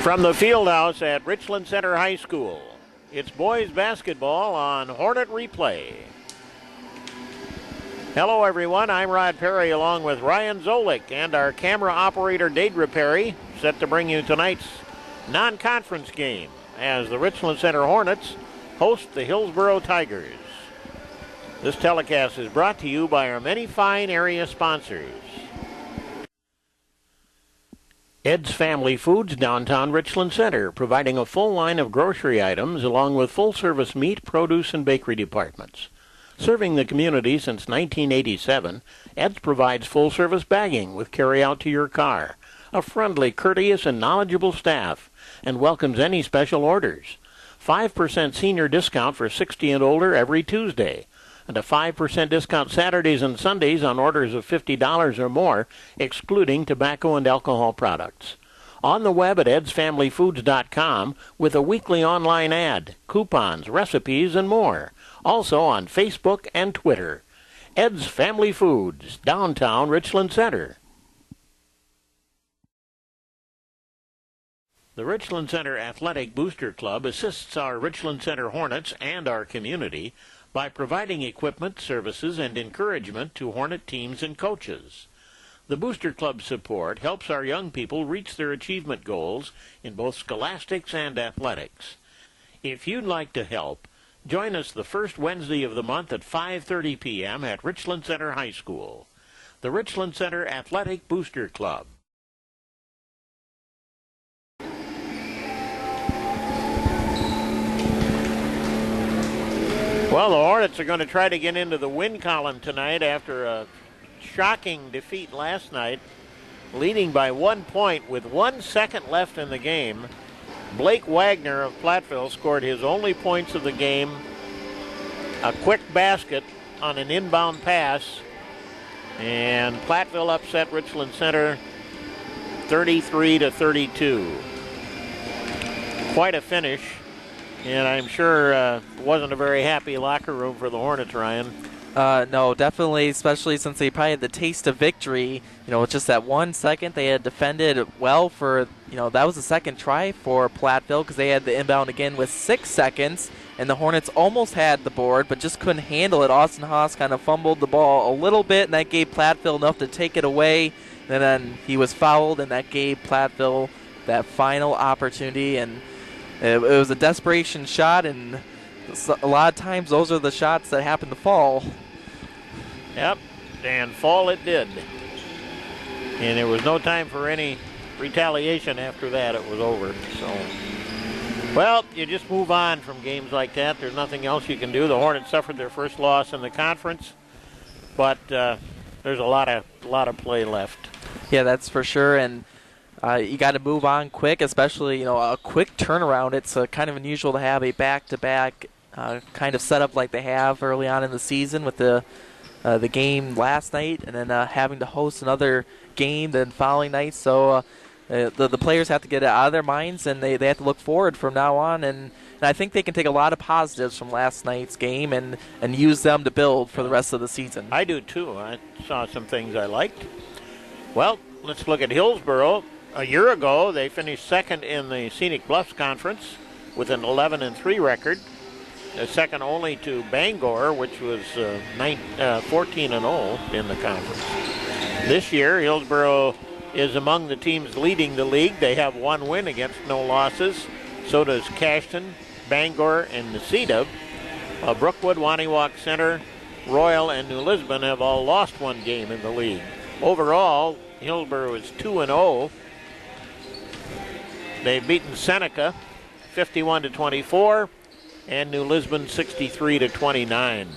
From the field house at Richland Center High School, it's boys basketball on Hornet Replay. Hello everyone, I'm Rod Perry along with Ryan Zolik and our camera operator Deidre Perry, set to bring you tonight's non-conference game as the Richland Center Hornets host the Hillsboro Tigers. This telecast is brought to you by our many fine area sponsors. Ed's Family Foods, downtown Richland Center, providing a full line of grocery items along with full-service meat, produce, and bakery departments. Serving the community since 1987, Ed's provides full-service bagging with carry-out to your car, a friendly, courteous, and knowledgeable staff, and welcomes any special orders. 5% senior discount for 60 and older every Tuesday, and a 5% discount Saturdays and Sundays on orders of $50 or more, excluding tobacco and alcohol products. On the web at edsfamilyfoods.com with a weekly online ad, coupons, recipes, and more. Also on Facebook and Twitter. Ed's Family Foods, downtown Richland Center. The Richland Center Athletic Booster Club assists our Richland Center Hornets and our community by providing equipment, services, and encouragement to Hornet teams and coaches. The Booster Club support helps our young people reach their achievement goals in both scholastics and athletics. If you'd like to help, join us the first Wednesday of the month at 5:30 p.m. at Richland Center High School. The Richland Center Athletic Booster Club. Well, the Hornets are going to try to get into the win column tonight after a shocking defeat last night, leading by 1 point with 1 second left in the game. Blake Wagner of Platteville scored his only points of the game, a quick basket on an inbound pass, and Platteville upset Richland Center 33-32. Quite a finish. And I'm sure it wasn't a very happy locker room for the Hornets, Ryan. No, definitely, especially since they probably had the taste of victory. Just that 1 second they had defended well for, that was the second try for Platteville because they had the inbound again with 6 seconds. And the Hornets almost had the board but just couldn't handle it. Austin Haas kind of fumbled the ball a little bit, and that gave Platteville enough to take it away. And then he was fouled, and that gave Platteville that final opportunity. And it was a desperation shot, and a lot of times those are the shots that happen to fall. Yep, and fall it did. And there was no time for any retaliation after that. It was over. So, well, you just move on from games like that. There's nothing else you can do. The Hornets suffered their first loss in the conference, but there's a lot of play left. Yeah, that's for sure. And you got to move on quick, especially a quick turnaround. It's kind of unusual to have a back-to-back kind of setup like they have early on in the season with the game last night, and then having to host another game the following night. So the players have to get it out of their minds, and they have to look forward from now on. And I think they can take a lot of positives from last night's game and use them to build for the rest of the season. I do too. I saw some things I liked. Well, let's look at Hillsboro. A year ago, they finished second in the Scenic Bluffs Conference with an 11-3 record, second only to Bangor, which was 14-0 in the conference. This year, Hillsboro is among the teams leading the league. They have 1 win against no losses. So does Cashton, Bangor, and Necedah. Brookwood, Waniwak Center, Royal, and New Lisbon have all lost 1 game in the league. Overall, Hillsboro is 2-0. They've beaten Seneca 51-24 and New Lisbon 63-29.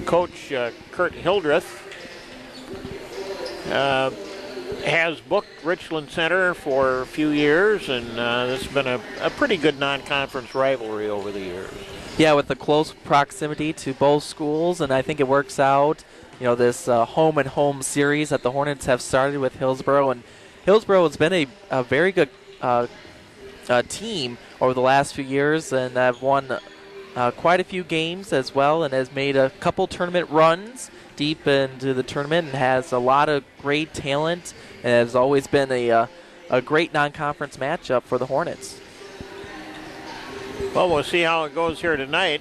Coach Kurt Hildreth has booked Richland Center for a few years, and this has been a pretty good non-conference rivalry over the years. Yeah, with the close proximity to both schools, and I think it works out. This home and home series that the Hornets have started with Hillsboro, and Hillsboro has been a very good team over the last few years, and have won quite a few games as well, and has made a couple tournament runs deep into the tournament, and has a lot of great talent, and has always been a a great non-conference matchup for the Hornets. Well, we'll see how it goes here tonight.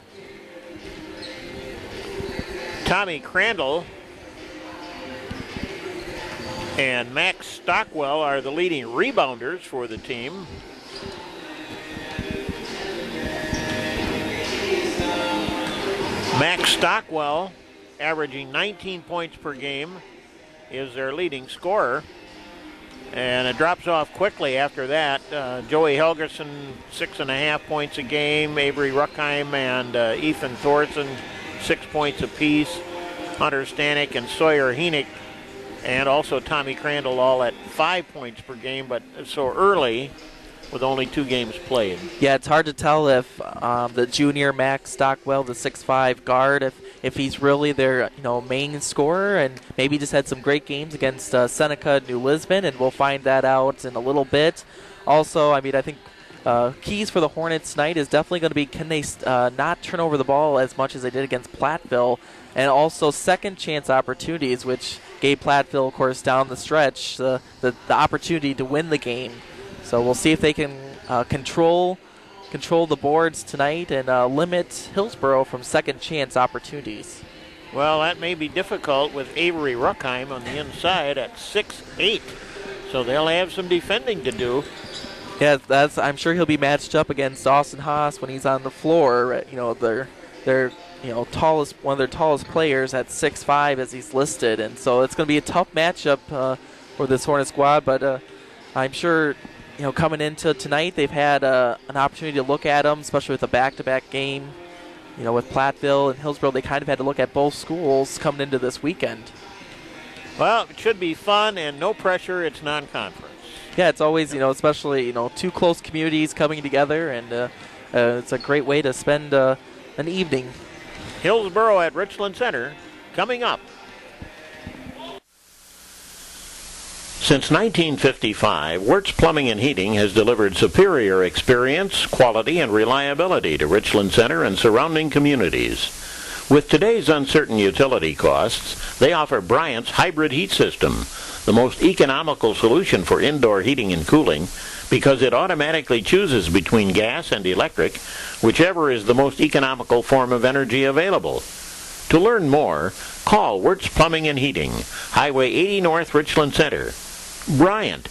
Tommy Crandall and Max Stockwell are the leading rebounders for the team. Max Stockwell, averaging 19 points per game, is their leading scorer. And it drops off quickly after that. Joey Helgerson, 6.5 points a game. Avery Ruckheim and Ethan Thorson, 6 points apiece. Hunter Stanek and Sawyer Heenick, and also Tommy Crandall, all at 5 points per game, but so early with only 2 games played. Yeah, it's hard to tell if the junior Max Stockwell, the 6'5" guard, if he's really their main scorer, and maybe just had some great games against Seneca, New Lisbon, and we'll find that out in a little bit. Also, I think keys for the Hornets tonight is definitely going to be, can they not turn over the ball as much as they did against Platteville, and also second chance opportunities, which gave Platteville, of course, down the stretch the opportunity to win the game. So we'll see if they can control the boards tonight and limit Hillsboro from second chance opportunities. Well, that may be difficult with Avery Ruckheim on the inside at 6'8", so they'll have some defending to do. Yeah, I'm sure he'll be matched up against Austin Haas when he's on the floor. They're tallest, one of their tallest players at 6'5" as he's listed, and so it's going to be a tough matchup for this Hornet squad. But I'm sure coming into tonight they've had an opportunity to look at them, especially with a back-to-back game. With Platteville and Hillsboro, they kind of had to look at both schools coming into this weekend. Well, it should be fun and no pressure. It's non-conference. Yeah, it's always, especially, two close communities coming together, and it's a great way to spend an evening. Hillsboro at Richland Center coming up. Since 1955, Wirtz Plumbing and Heating has delivered superior experience, quality, and reliability to Richland Center and surrounding communities. With today's uncertain utility costs, they offer Bryant's hybrid heat system, the most economical solution for indoor heating and cooling, because it automatically chooses between gas and electric, whichever is the most economical form of energy available. To learn more, call Wirtz Plumbing and Heating, Highway 80 North, Richland Center. Bryant,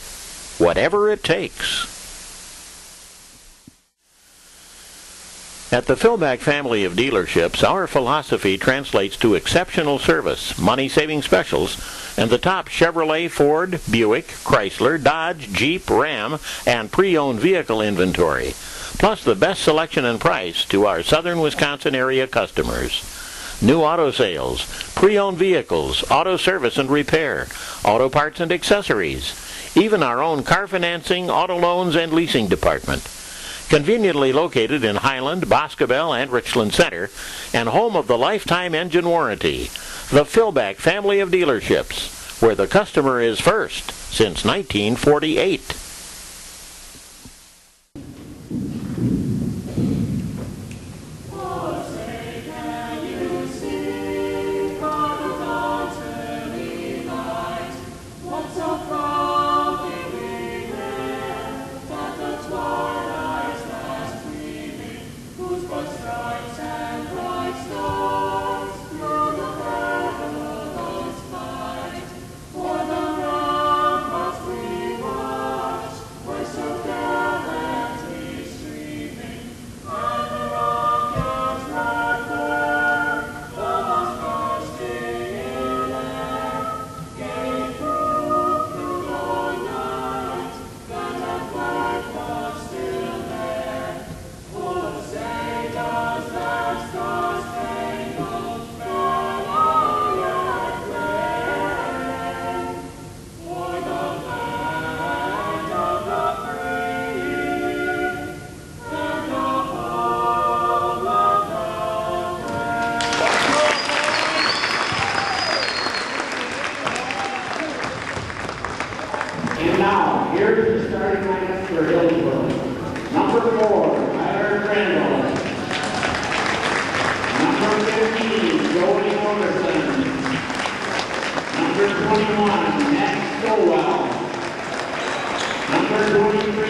whatever it takes. At the Philback family of dealerships, our philosophy translates to exceptional service, money-saving specials, and the top Chevrolet, Ford, Buick, Chrysler, Dodge, Jeep, Ram, and pre-owned vehicle inventory, plus the best selection and price to our southern Wisconsin area customers. New auto sales, pre-owned vehicles, auto service and repair, auto parts and accessories, even our own car financing, auto loans, and leasing department. Conveniently located in Highland, Boscobel, and Richland Center, and home of the lifetime engine warranty, the Philback family of dealerships, where the customer is first since 1948.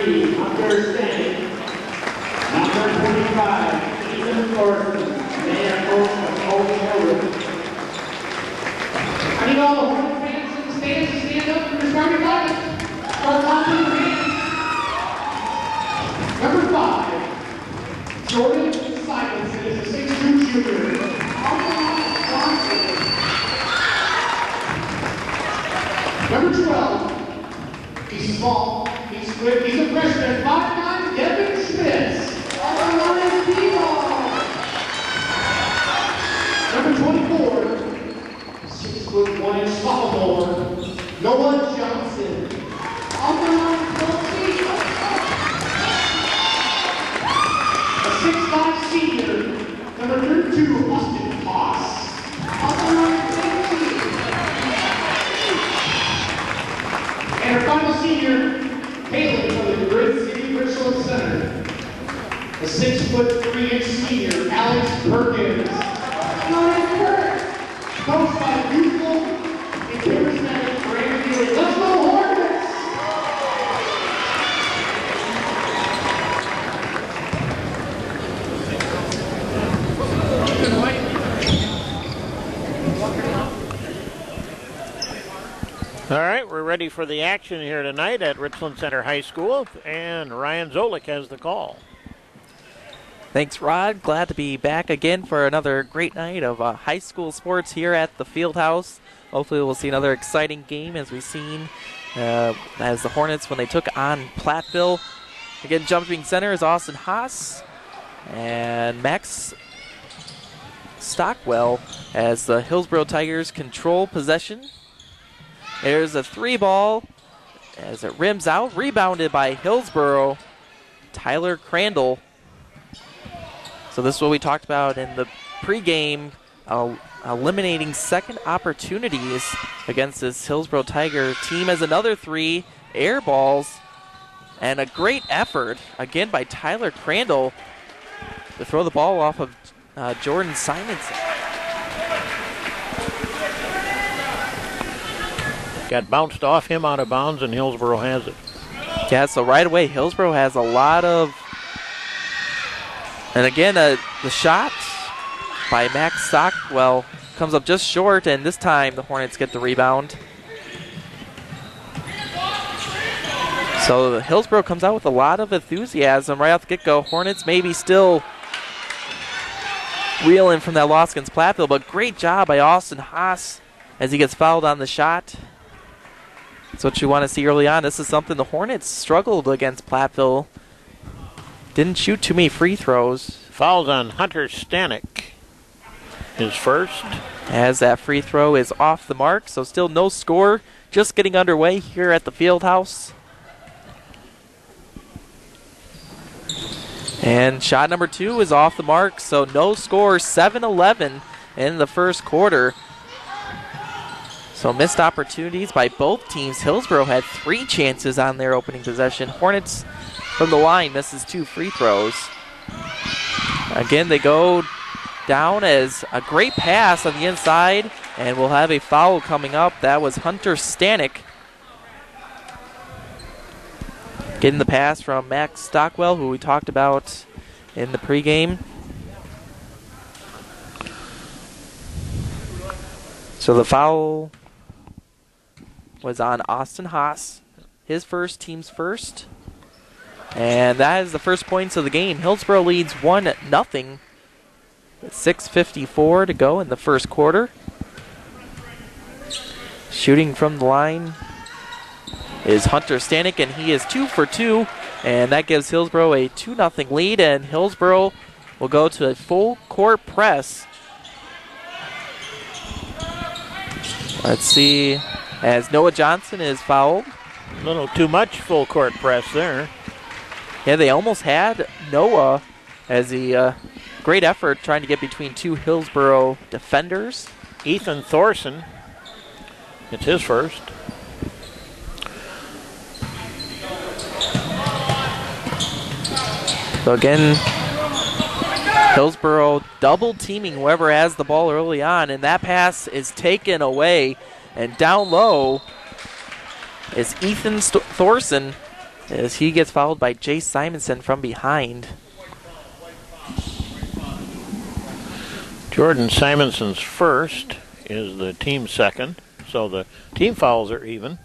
3, Hunter Stanley. Number 25, Ethan Thornton, man coach of Old Hilbert. I need all the Hornet fans in the stands to stand up for the starting lineup. Start clapping your hands. Number 5, Jordan Simons is a 6'2" shooter. Number 12, he's small, he's quick, he's a freshman, 5'9", Devin Schmitz. Number 24, 6'1" sophomore, Noah Johnson. A 6'5" senior, number 32, Austin Haas. And our final senior, Haley from the Grid City Richland Center. A 6'3" senior, Alex Perkins. Coached by the youthful and charismatic Brandon. Let's go Hornets! All right, we're ready for the action here tonight at Richland Center High School, and Ryan Zolik has the call. Thanks, Rod. Glad to be back again for another great night of high school sports here at the Fieldhouse. Hopefully we'll see another exciting game as we've seen as the Hornets when they took on Platteville. Again, jumping center is Austin Haas and Max Stockwell as the Hillsboro Tigers control possession. There's a 3-ball as it rims out, rebounded by Hillsboro, Tyler Crandall. So this is what we talked about in the pregame, eliminating second opportunities against this Hillsboro Tiger team as another 3 air balls and a great effort again by Tyler Crandall to throw the ball off of Jordan Simonson. Got bounced off him out of bounds, and Hillsboro has it. Yeah, so right away, Hillsboro has a lot of... And again, the shot by Max Stockwell comes up just short, and this time the Hornets get the rebound. So Hillsboro comes out with a lot of enthusiasm right off the get-go. Hornets maybe still reeling from that loss against Platteville, but great job by Austin Haas as he gets fouled on the shot. That's what you want to see early on. This is something the Hornets struggled against Platteville. Didn't shoot too many free throws. Fouls on Hunter Stanek, his first. As that free throw is off the mark, so still no score. Just getting underway here at the Fieldhouse. And shot number 2 is off the mark, so no score, 7-11 in the first quarter. So missed opportunities by both teams. Hillsboro had 3 chances on their opening possession. Hornets from the line misses 2 free throws. Again, they go down as a great pass on the inside, and we'll have a foul coming up. That was Hunter Stanek. Getting the pass from Max Stockwell, who we talked about in the pregame. So the foul was on Austin Haas, his first, team's first. And that is the first points of the game. Hillsboro leads 1-0 with 6:54 to go in the first quarter. Shooting from the line is Hunter Stanek, and he is 2 for 2. And that gives Hillsboro a 2-0 lead, and Hillsboro will go to a full court press. Let's see, as Noah Johnson is fouled. A little too much full court press there. Yeah, they almost had Noah as he great effort trying to get between 2 Hillsboro defenders. Ethan Thorson, it's his first. So again, Hillsboro double teaming whoever has the ball early on, and that pass is taken away. And down low is Ethan Thorson as he gets fouled by Jay Simonson from behind. Jordan Simonson's first is the team second, so the team fouls are even.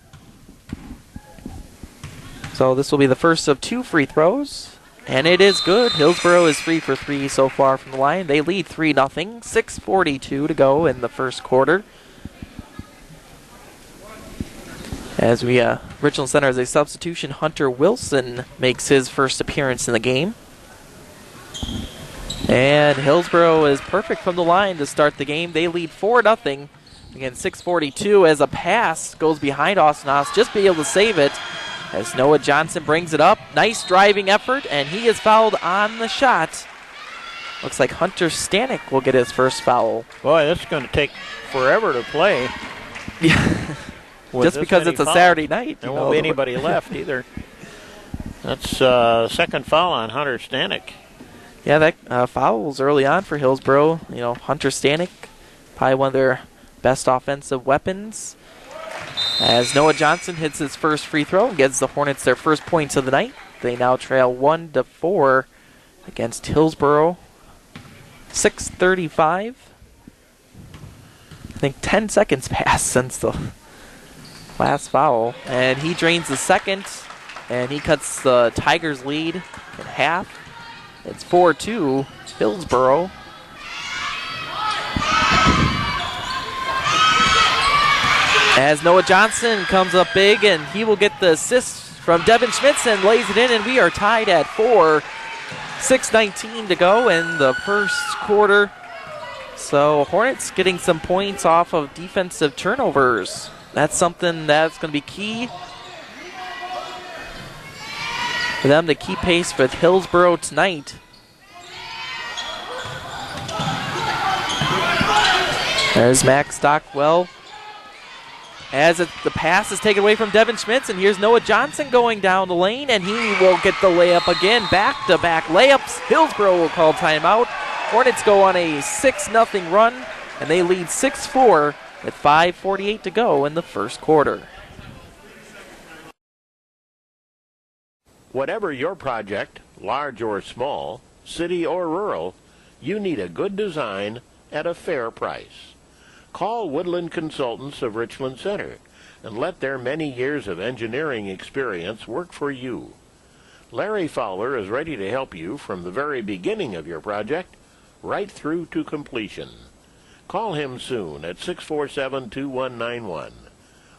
So this will be the first of 2 free throws, and it is good. Hillsboro is 3 for 3 so far from the line. They lead 3-0, 6:42 to go in the first quarter. As Richland Center has a substitution, Hunter Wilson makes his first appearance in the game. And Hillsboro is perfect from the line to start the game. They lead 4-0. Again, 6:42 as a pass goes behind Austin Haas. Just be able to save it as Noah Johnson brings it up. Nice driving effort, and he is fouled on the shot. Looks like Hunter Stanek will get his first foul. Boy, this is going to take forever to play. Yeah. Just because it's a Saturday night. There won't be anybody left either. That's second foul on Hunter Stanek. Yeah, that foul was early on for Hillsboro. You know, Hunter Stanek, probably one of their best offensive weapons. As Noah Johnson hits his first free throw and gives the Hornets their first points of the night. They now trail 1-4 against Hillsboro. 6:35. I think 10 seconds passed since the last foul. And he drains the second, and he cuts the Tigers' lead in half. It's 4-2 Hillsboro. As Noah Johnson comes up big, and he will get the assist from Devin Schmitz and lays it in, and we are tied at 4. 6:19 to go in the first quarter. So Hornets getting some points off of defensive turnovers. That's something that's going to be key for them to keep pace with Hillsboro tonight. There's Max Stockwell. As the pass is taken away from Devin Schmitz, and here's Noah Johnson going down the lane, and he will get the layup again. Back-to-back layups. Hillsboro will call timeout. Hornets go on a 6-0 run, and they lead 6-4 with 5:48 to go in the first quarter. Whatever your project, large or small, city or rural, you need a good design at a fair price. Call Woodland Consultants of Richland Center and let their many years of engineering experience work for you. Larry Fowler is ready to help you from the very beginning of your project right through to completion. Call him soon at 647-2191.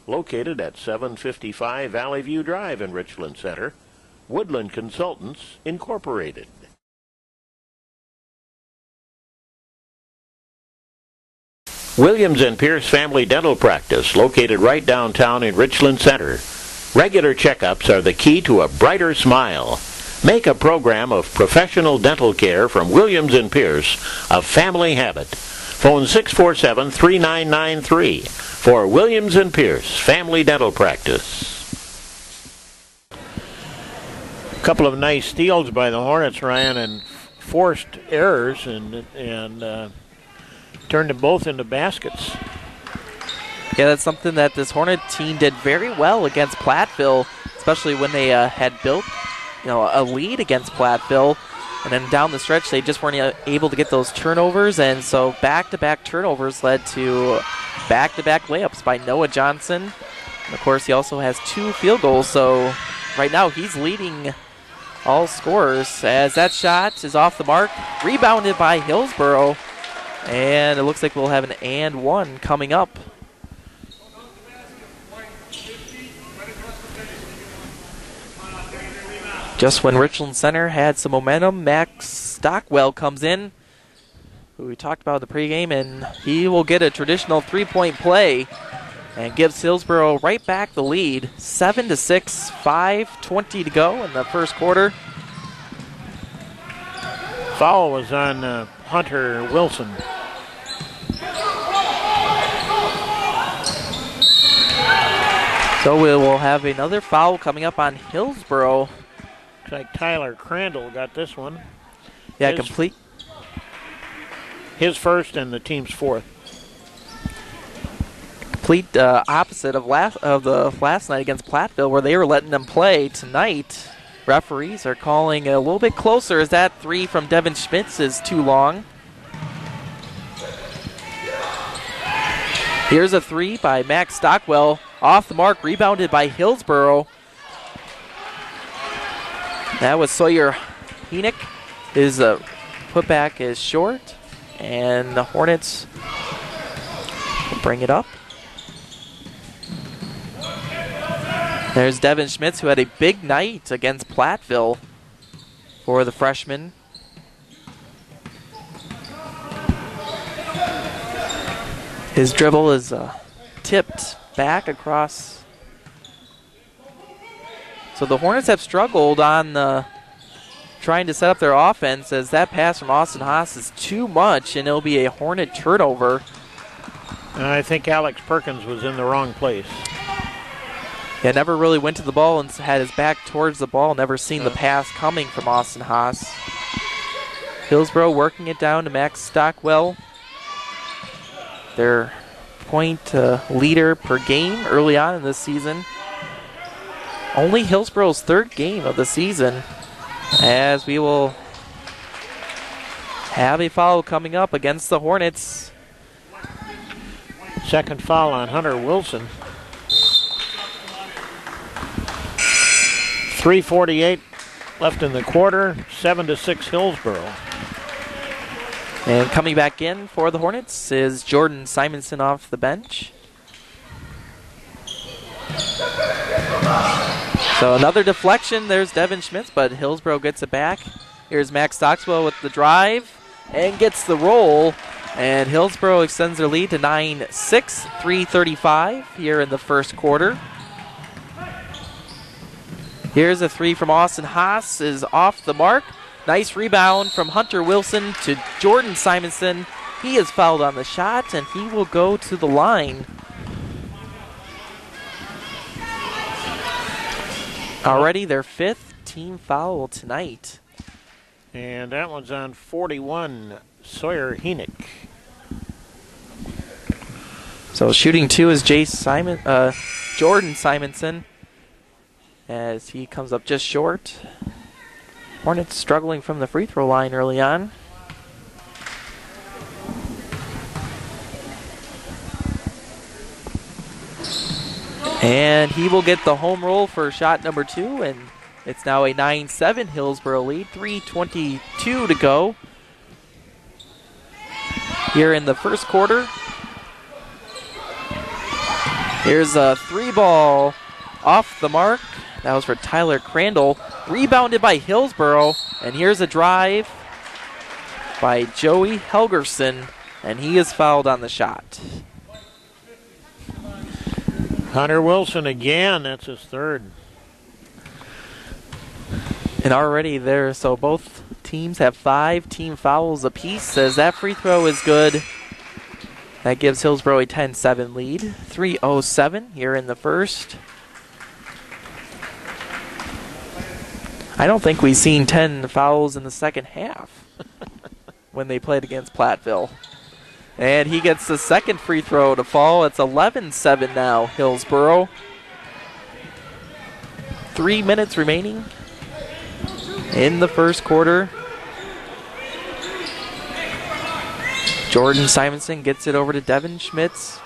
Located at 755 Valley View Drive in Richland Center, Woodland Consultants, Incorporated. Williams and Pierce Family Dental Practice, located right downtown in Richland Center. Regular checkups are the key to a brighter smile. Make a program of professional dental care from Williams and Pierce a family habit. Phone 647-3993 for Williams and Pierce Family Dental Practice. A couple of nice steals by the Hornets, Ryan, and forced errors and turned them both into baskets. Yeah, that's something that this Hornet team did very well against Platteville, especially when they had built, a lead against Platteville, and then down the stretch they just weren't able to get those turnovers, and so back-to-back turnovers led to back-to-back layups by Noah Johnson. And of course, he also has 2 field goals, so right now he's leading all scorers as that shot is off the mark, rebounded by Hillsboro. And it looks like we'll have an and one coming up. Just when Richland Center had some momentum, Max Stockwell comes in, who we talked about in the pregame, and he will get a traditional three-point play and gives Hillsboro right back the lead. 7-6, 5:20 to go in the first quarter. Foul was on Hunter Wilson. So we will have another foul coming up on Hillsboro. Looks like Tyler Crandall got this one. Yeah, complete. His first and the team's fourth. complete opposite of the last night against Platteville, where they were letting them play. Tonight, referees are calling a little bit closer, as that three from Devin Schmitz is too long. Here's a three by Max Stockwell, off the mark, rebounded by Hillsboro. That was Sawyer Heenick. His putback is short, and the Hornets will bring it up. There's Devin Schmitz, who had a big night against Platteville for the freshman. His dribble is tipped back across. So the Hornets have struggled on trying to set up their offense, as that pass from Austin Haas is too much, and it'll be a Hornet turnover. I think Alex Perkins was in the wrong place. Yeah, never really went to the ball and had his back towards the ball. Never seen the pass coming from Austin Haas. Hillsboro working it down to Max Stockwell. Their point leader per game early on in this season. Only Hillsboro's third game of the season, as we will have a foul coming up against the Hornets. Second foul on Hunter Wilson. 3:48 left in the quarter, 7-6 Hillsboro. And coming back in for the Hornets is Jordan Simonson off the bench. So another deflection. There's Devin Schmitz, but Hillsboro gets it back. Here's Max Stockwell with the drive and gets the roll. And Hillsboro extends their lead to 9-6, 3:35 here in the first quarter. Here's a three from Austin Haas, is off the mark. Nice rebound from Hunter Wilson to Jordan Simonson. He is fouled on the shot, and he will go to the line. Already their fifth team foul tonight. And that one's on 41, Sawyer Heenick. So shooting two is Jordan Simonson, as he comes up just short. Hornets struggling from the free throw line early on. And he will get the home roll for shot number two, and it's now a 9-7 Hillsboro lead. 3:22 to go here in the first quarter. Here's a three ball off the mark. That was for Tyler Crandall. Rebounded by Hillsboro. And here's a drive by Joey Helgerson. And he is fouled on the shot. Hunter Wilson again. That's his third. And already there, so both teams have 5 team fouls apiece. As that free throw is good. That gives Hillsboro a 10-7 lead. 3:07 here in the first. I don't think we've seen 10 fouls in the second half when they played against Platteville. And he gets the second free throw to fall. It's 11-7 now, Hillsboro. 3 minutes remaining in the first quarter. Jordan Simonson gets it over to Devin Schmitz.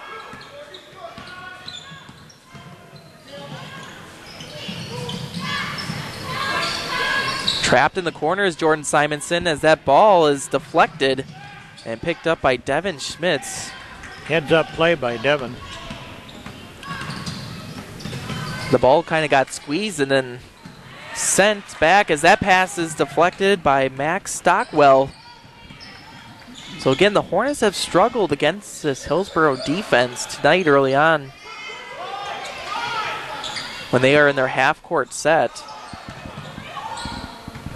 Trapped in the corner is Jordan Simonson, as that ball is deflected and picked up by Devin Schmitz. Heads up play by Devin. The ball kind of got squeezed and then sent back, as that pass is deflected by Max Stockwell. So again, the Hornets have struggled against this Hillsboro defense tonight early on when they are in their half-court set.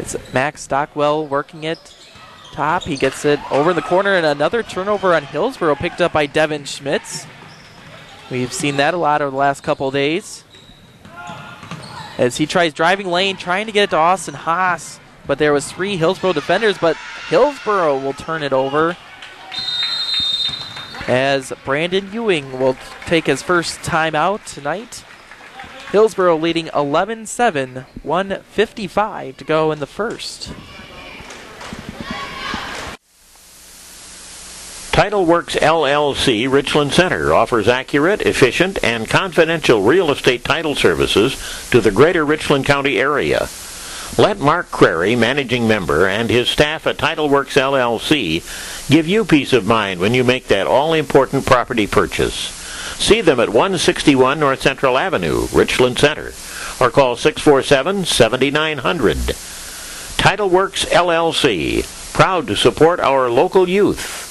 It's Max Stockwell working it top. He gets it over in the corner, and another turnover on Hillsboro picked up by Devin Schmitz. We've seen that a lot over the last couple of days, as he tries driving lane, trying to get it to Austin Haas, but there was 3 Hillsboro defenders, but Hillsboro will turn it over. as Brandon Ewing will take his first timeout tonight. Hillsboro leading 11-7, 1:55 to go in the first. TitleWorks LLC Richland Center offers accurate, efficient, and confidential real estate title services to the greater Richland County area. Let Mark Crary, managing member, and his staff at TitleWorks LLC give you peace of mind when you make that all-important property purchase. See them at 161 North Central Avenue, Richland Center, or call 647-7900. TitleWorks LLC, proud to support our local youth.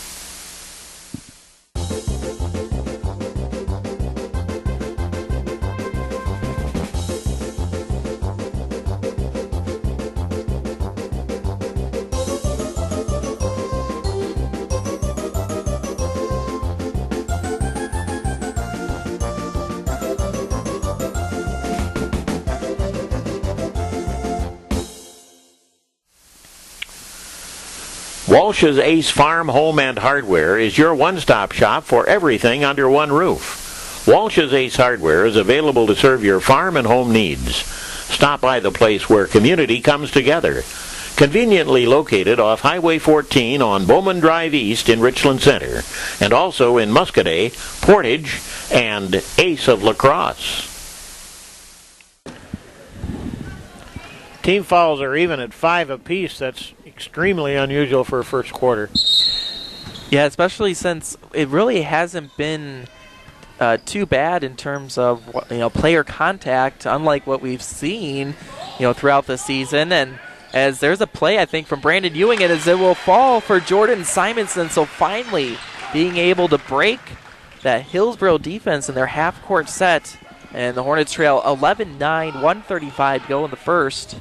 Walsh's Ace Farm Home and Hardware is your one-stop shop for everything under one roof. Walsh's Ace Hardware is available to serve your farm and home needs. Stop by the place where community comes together. Conveniently located off Highway 14 on Bowman Drive East in Richland Center, and also in Muscadet, Portage, and Ace of La Crosse. Team fouls are even at 5 apiece. That's extremely unusual for a first quarter. Yeah, especially since it really hasn't been too bad in terms of player contact, unlike what we've seen throughout the season. And as there's a play, I think, from Brandon Ewing, and as it will fall for Jordan Simonson. So finally being able to break that Hillsboro defense in their half-court set. And the Hornets trail 11-9, 1:35 to go in the first.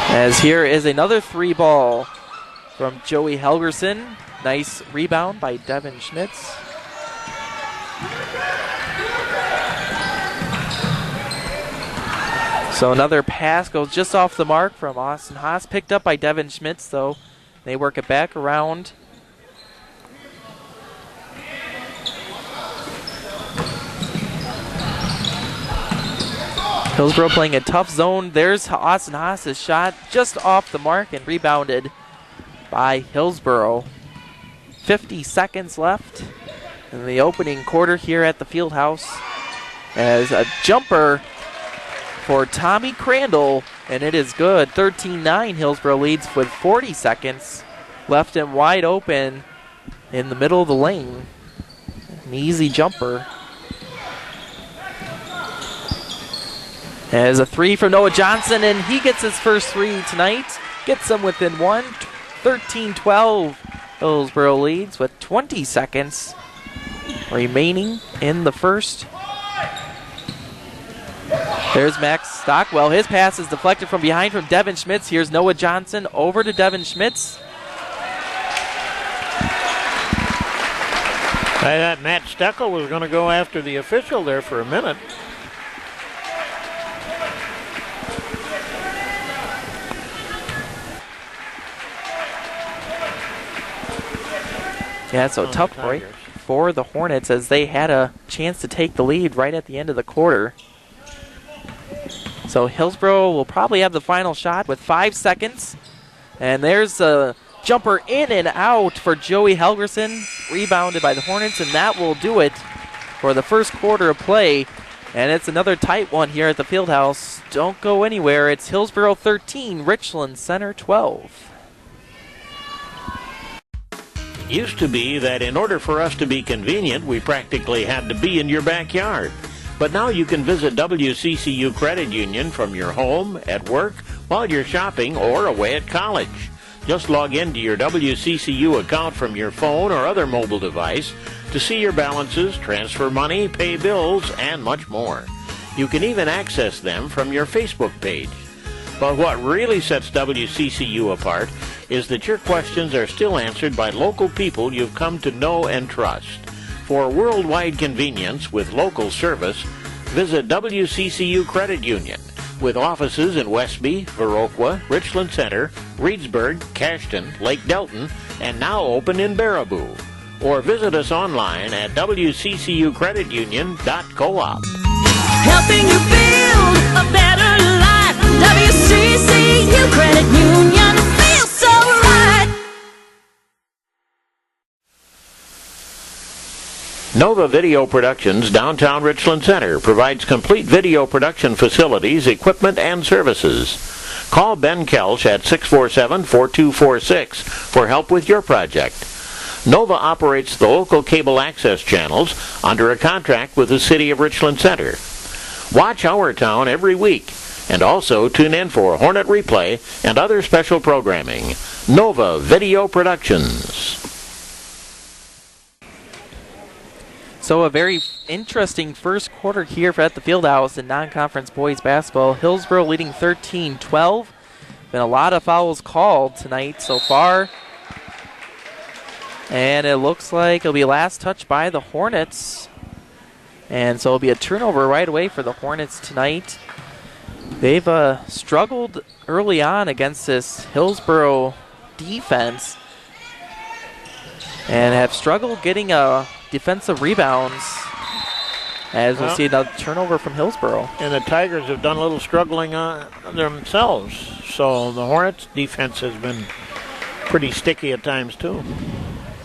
As here is another three ball from Joey Helgerson. Nice rebound by Devin Schmitz. So another pass goes just off the mark from Austin Haas. Picked up by Devin Schmitz, though. They work it back around. Hillsboro playing a tough zone. There's Austin Haas's shot just off the mark and rebounded by Hillsboro. 50 seconds left in the opening quarter here at the Fieldhouse. As a jumper for Tommy Crandall, and it is good. 13-9, Hillsboro leads with 40 seconds left and wide open in the middle of the lane. An easy jumper. As a three from Noah Johnson, and he gets his first three tonight. Gets them within one. 13-12. Hillsboro leads with 20 seconds remaining in the first. There's Max Stockwell. His pass is deflected from behind from Devin Schmitz. Here's Noah Johnson over to Devin Schmitz. I thought Matt Steckel was going to go after the official there for a minute. Yeah, so tough break for the Hornets as they had a chance to take the lead right at the end of the quarter. So Hillsboro will probably have the final shot with 5 seconds. And there's a jumper in and out for Joey Helgerson, rebounded by the Hornets, and that will do it for the first quarter of play. And it's another tight one here at the Fieldhouse. Don't go anywhere. It's Hillsboro 13, Richland Center 12. It used to be that in order for us to be convenient, we practically had to be in your backyard. But now you can visit WCCU Credit Union from your home, at work, while you're shopping, or away at college. Just log into your WCCU account from your phone or other mobile device to see your balances, transfer money, pay bills, and much more. You can even access them from your Facebook page. But what really sets WCCU apart is that your questions are still answered by local people you've come to know and trust. For worldwide convenience with local service, visit WCCU Credit Union. with offices in Westby, Viroqua, Richland Center, Reedsburg, Cashton, Lake Delton, and now open in Baraboo. Or visit us online at wccucreditunion.coop. Helping you build a better life. WCCU Credit Union feels so right. Nova Video Productions, downtown Richland Center, provides complete video production facilities, equipment, and services. Call Ben Kelch at 647-4246 for help with your project. Nova operates the local cable access channels under a contract with the City of Richland Center. Watch Our Town every week, and also tune in for Hornet Replay and other special programming. Nova Video Productions. So a very interesting first quarter here at the Fieldhouse in non-conference boys basketball. Hillsboro leading 13-12. Been a lot of fouls called tonight so far. And it looks like it'll be last touch by the Hornets. And so it'll be a turnover right away for the Hornets tonight. They've struggled early on against this Hillsboro defense and have struggled getting defensive rebounds, as we'll see another turnover from Hillsboro. And the Tigers have done a little struggling on themselves. So the Hornets' defense has been pretty sticky at times too.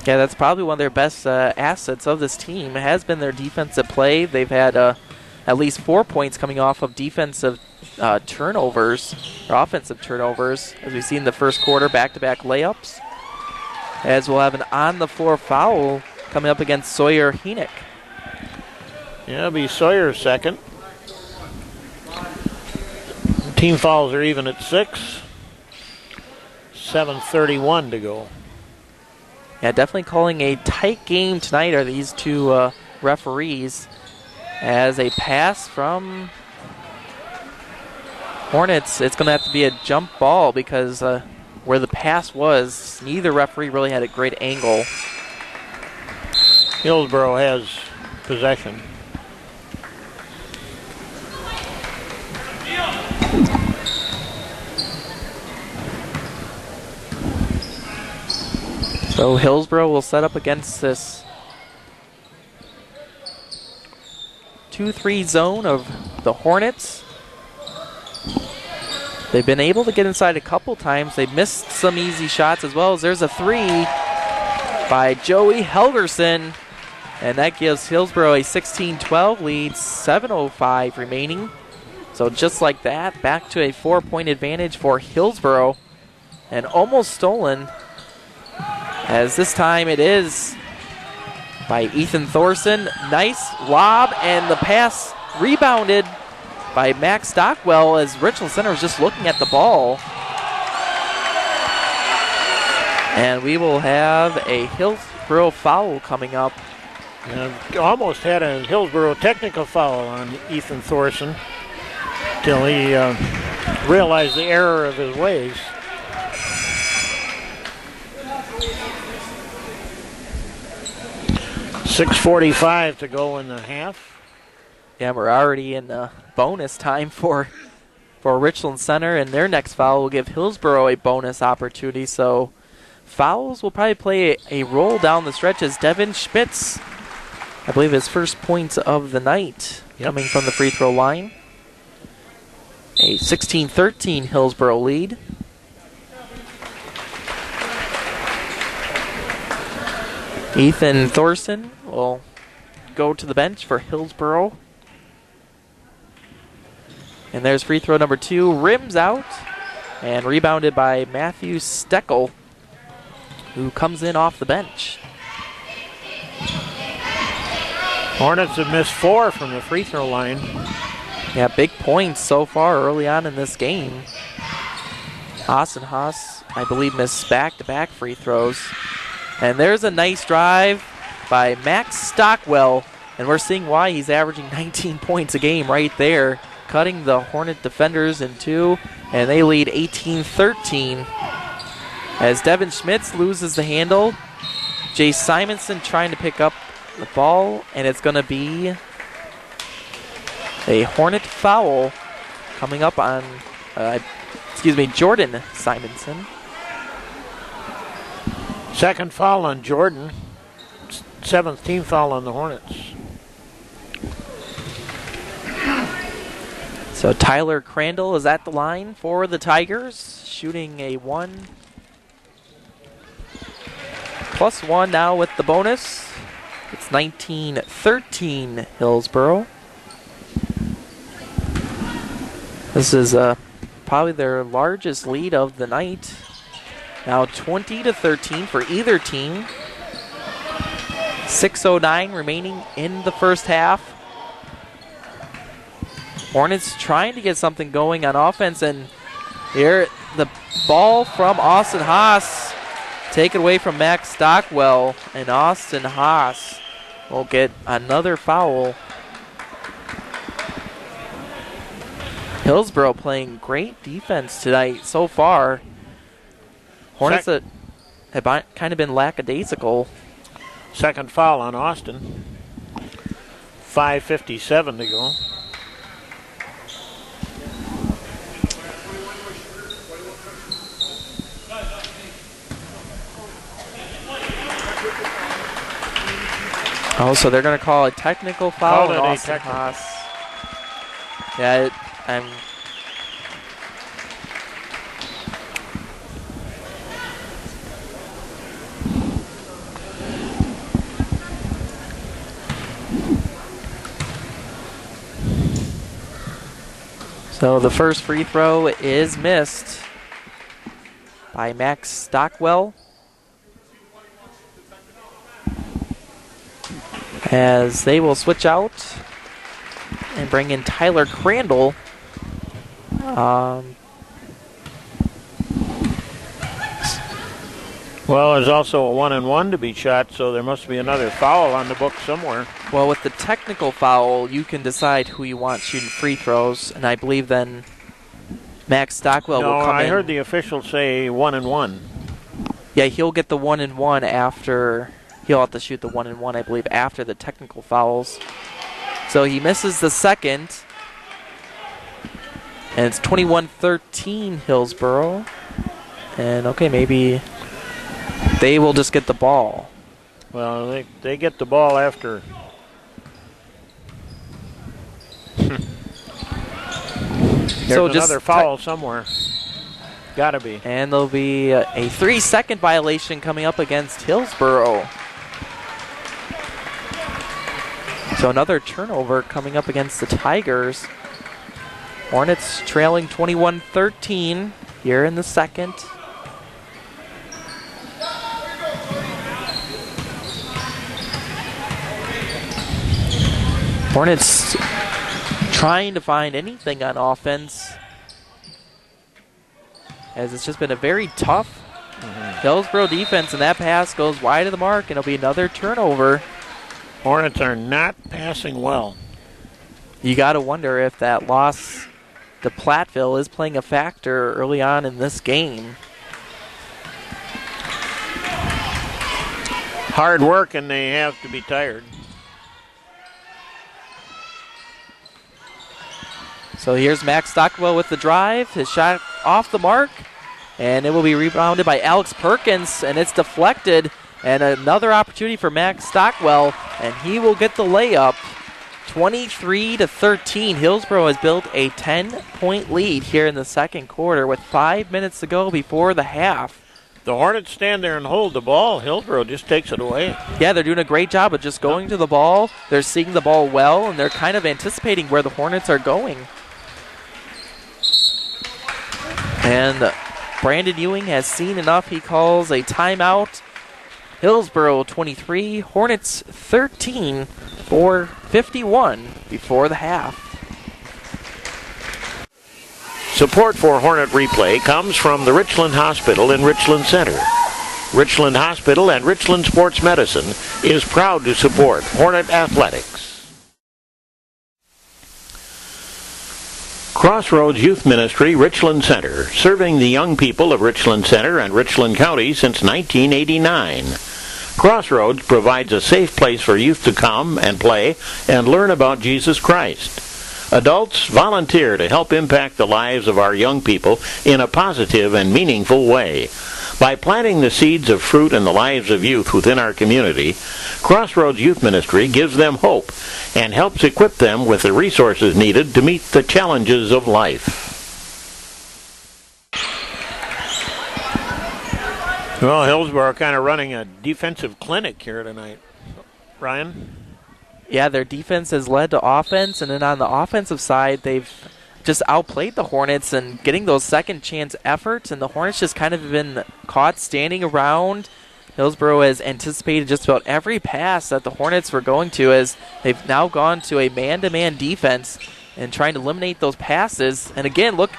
Yeah, that's probably one of their best assets of this team. It has been their defensive play. They've had at least 4 points coming off of defensive turnovers, or offensive turnovers, as we've seen in the first quarter, back-to-back layups. As we'll have an on-the-floor foul coming up against Sawyer Heenick. Yeah, it'll be Sawyer's second. Team fouls are even at 6. 7:31 to go. Yeah, definitely calling a tight game tonight are these two referees, as a pass from Hornets. It's going to have to be a jump ball because where the pass was, neither referee really had a great angle. Hillsboro has possession. So Hillsboro will set up against this 2-3 zone of the Hornets. They've been able to get inside a couple times. They've missed some easy shots as well. As there's a three by Joey Helgerson, and that gives Hillsboro a 16-12 lead, 7:05 remaining. So just like that, back to a 4-point advantage for Hillsboro, and almost stolen, as this time it is by Ethan Thorson. Nice lob, and the pass rebounded by Max Stockwell, as Richland Center was just looking at the ball. And we will have a Hillsboro foul coming up. Almost had a Hillsboro technical foul on Ethan Thorson till he realized the error of his ways. .6:45 to go in the half. Yeah, we're already in bonus time for Richland Center, and their next foul will give Hillsboro a bonus opportunity. So fouls will probably play a role down the stretch, as Devin Schmitz, I believe his first point of the night, coming from the free throw line. A 16-13 Hillsboro lead. Ethan Thorson will go to the bench for Hillsboro. And there's free throw number 2, rims out, and rebounded by Matthew Steckel, who comes in off the bench. Hornets have missed 4 from the free throw line. Yeah, big points so far early on in this game. Austin Haas, I believe, missed back-to-back free throws. And there's a nice drive by Max Stockwell, and we're seeing why he's averaging 19 points a game right there, cutting the Hornet defenders in two, and they lead 18-13. As Devin Schmitz loses the handle, Jay Simonson trying to pick up the ball, and it's going to be a Hornet foul coming up on, Jordan Simonson. Second foul on Jordan. Seventh team foul on the Hornets. So Tyler Crandall is at the line for the Tigers, shooting a 1+1 now with the bonus. It's 19-13 Hillsboro. This is probably their largest lead of the night. Now 20-13 for either team. 6:09 remaining in the first half. Hornets trying to get something going on offense, and here the ball from Austin Haas taken away from Max Stockwell, and Austin Haas will get another foul. Hillsboro playing great defense tonight so far. Hornets that have kind of been lackadaisical. Second foul on Austin. 5:57 to go. Oh, so they're going to call a technical foul on Austin Haas. Yeah, So the first free throw is missed by Max Stockwell, as they will switch out and bring in Tyler Crandall. Well, there's also a 1-and-1 to be shot, so there must be another foul on the book somewhere. Well, with the technical foul, you can decide who you want shooting free throws, and I believe then Max Stockwell will come in. No, I heard the official say 1-and-1. Yeah, he'll get the 1-and-1 after. He'll have to shoot the 1-and-1, I believe, after the technical fouls. So he misses the second. And it's 21-13 Hillsboro. And okay, maybe they will just get the ball. Well, they get the ball after. There's another foul somewhere. Gotta be. And there'll be a 3-second violation coming up against Hillsboro. So another turnover coming up against the Tigers. Hornets trailing 21-13 here in the second. Hornets trying to find anything on offense, as it's just been a very tough Hillsboro defense, and that pass goes wide of the mark, and it'll be another turnover. Hornets are not passing well. You got to wonder if that loss to Platteville is playing a factor early on in this game. Hard work, and they have to be tired. So here's Max Stockwell with the drive. His shot off the mark, and it will be rebounded by Alex Perkins, and it's deflected. And another opportunity for Max Stockwell, and he will get the layup. 23-13. Hillsboro has built a 10-point lead here in the second quarter with 5 minutes to go before the half. The Hornets stand there and hold the ball. Hillsboro just takes it away. Yeah, they're doing a great job of just going to the ball. They're seeing the ball well, and they're kind of anticipating where the Hornets are going. And Brandon Ewing has seen enough. He calls a timeout. Hillsboro 23, Hornets 13 for 51 before the half. Support for Hornet Replay comes from the Richland Hospital in Richland Center. Richland Hospital and Richland Sports Medicine is proud to support Hornet Athletics. Crossroads Youth Ministry, Richland Center, serving the young people of Richland Center and Richland County since 1989. Crossroads provides a safe place for youth to come and play and learn about Jesus Christ. Adults, volunteer to help impact the lives of our young people in a positive and meaningful way. By planting the seeds of fruit in the lives of youth within our community, Crossroads Youth Ministry gives them hope and helps equip them with the resources needed to meet the challenges of life. Well, Hillsboro kind of running a defensive clinic here tonight. Ryan? Yeah, their defense has led to offense, and then on the offensive side, they've just outplayed the Hornets and getting those second chance efforts, and the Hornets just kind of been caught standing around. Hillsboro has anticipated just about every pass that the Hornets were going to, as they've now gone to a man-to-man defense and trying to eliminate those passes. And again, look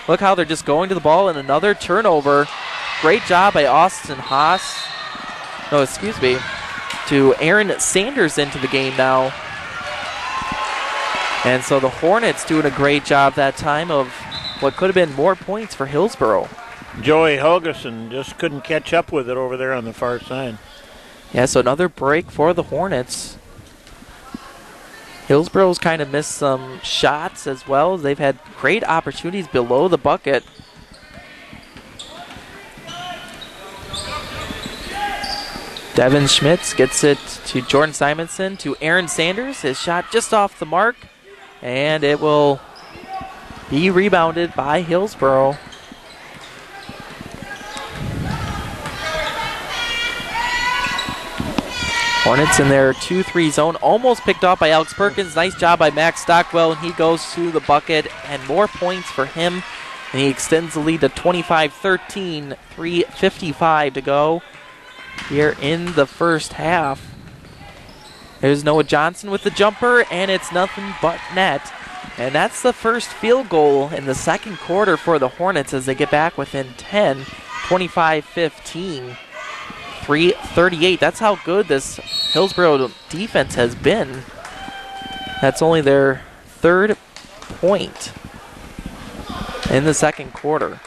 how they're just going to the ball, and another turnover. Great job by Austin Haas. No, excuse me. To Aaron Sanders into the game now. And so the Hornets doing a great job that time of what could have been more points for Hillsboro. Joey Helgeson just couldn't catch up with it over there on the far side. Yeah, so another break for the Hornets. Hillsboro's kind of missed some shots as well. They've had great opportunities below the bucket. Devin Schmitz gets it to Jordan Simonson, to Aaron Sanders. His shot just off the mark, and it will be rebounded by Hillsboro. Hornets in their 2-3 zone, almost picked off by Alex Perkins. Nice job by Max Stockwell, and he goes to the bucket, and more points for him. And he extends the lead to 25-13, 3:55 to go here in the first half. There's Noah Johnson with the jumper, and it's nothing but net. And that's the first field goal in the second quarter for the Hornets as they get back within 10, 25-15, 3:38. That's how good this Hillsboro defense has been. That's only their third point in the second quarter.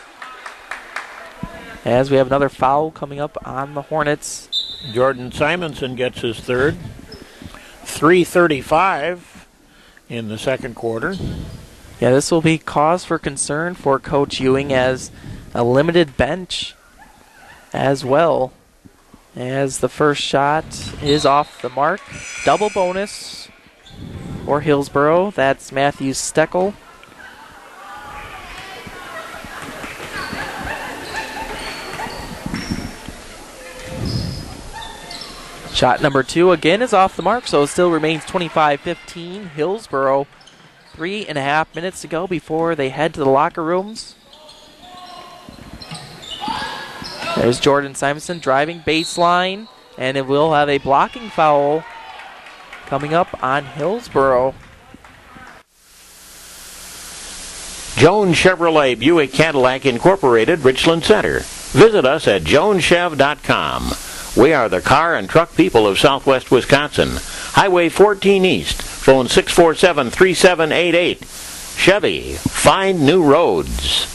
As we have another foul coming up on the Hornets. Jordan Simonson gets his third. 3:35 in the second quarter. Yeah, this will be cause for concern for Coach Ewing as a limited bench as well. As the first shot is off the mark. Double bonus for Hillsboro. That's Matthew Steckel. Shot number two again is off the mark, so it still remains 25-15. Hillsboro, 3.5 minutes to go before they head to the locker rooms. There's Jordan Simonson driving baseline, and it will have a blocking foul coming up on Hillsboro. Jones Chevrolet Buick Cadillac Incorporated, Richland Center. Visit us at joneschev.com. We are the car and truck people of Southwest Wisconsin. Highway 14 East, phone 647-3788. Chevy, find new roads.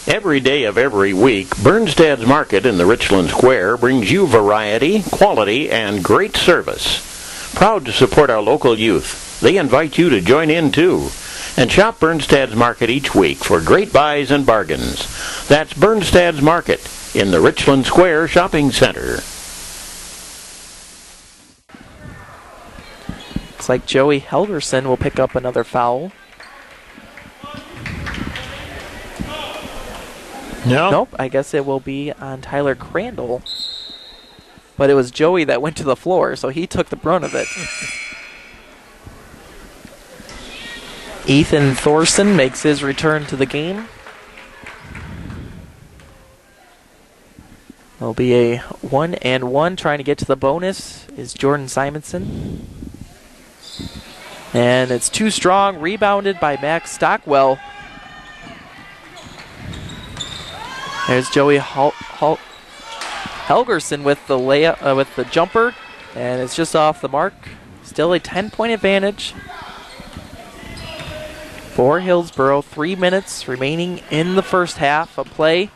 Every day of every week, Bernstad's Market in the Richland Square brings you variety, quality, and great service. Proud to support our local youth, they invite you to join in too. And shop Bernstad's Market each week for great buys and bargains. That's Bernstad's Market in the Richland Square Shopping Center. Looks like Joey Helgerson will pick up another foul. No? Nope, I guess it will be on Tyler Crandall. But it was Joey that went to the floor, so he took the brunt of it. Ethan Thorson makes his return to the game. There'll be a 1-and-1 trying to get to the bonus is Jordan Simonson. And it's too strong, rebounded by Max Stockwell. There's Joey Helgerson with the layup, with the jumper, and it's just off the mark. Still a 10-point advantage for Hillsboro. 3 minutes remaining in the first half of play.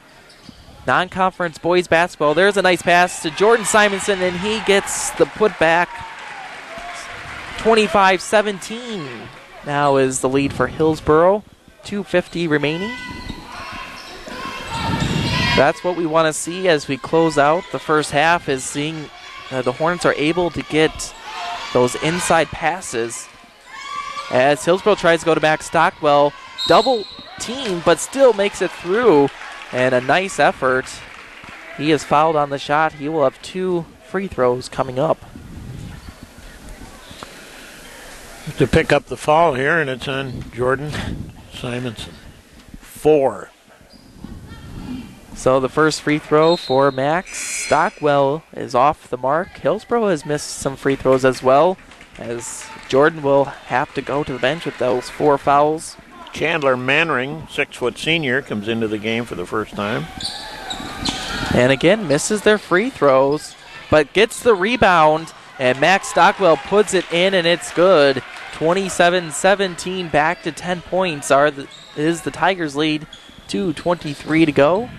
Non-conference boys basketball. There's a nice pass to Jordan Simonson, and he gets the putback. 25-17 now is the lead for Hillsboro. 2:50 remaining. That's what we want to see as we close out the first half, is seeing the Hornets are able to get those inside passes. As Hillsboro tries to go to Max Stockwell, double team, but still makes it through. And a nice effort. He is fouled on the shot. He will have 2 free throws coming up. To pick up the foul here, and it's on Jordan Simonson. 4. So the first free throw for Max Stockwell is off the mark. Hillsboro has missed some free throws as well, as Jordan will have to go to the bench with those 4 fouls. Chandler Manring, 6-foot senior, comes into the game for the first time. And again, misses their free throws, but gets the rebound, and Max Stockwell puts it in, and it's good. 27-17, back to 10 points is the Tigers' lead. 2:23 to go.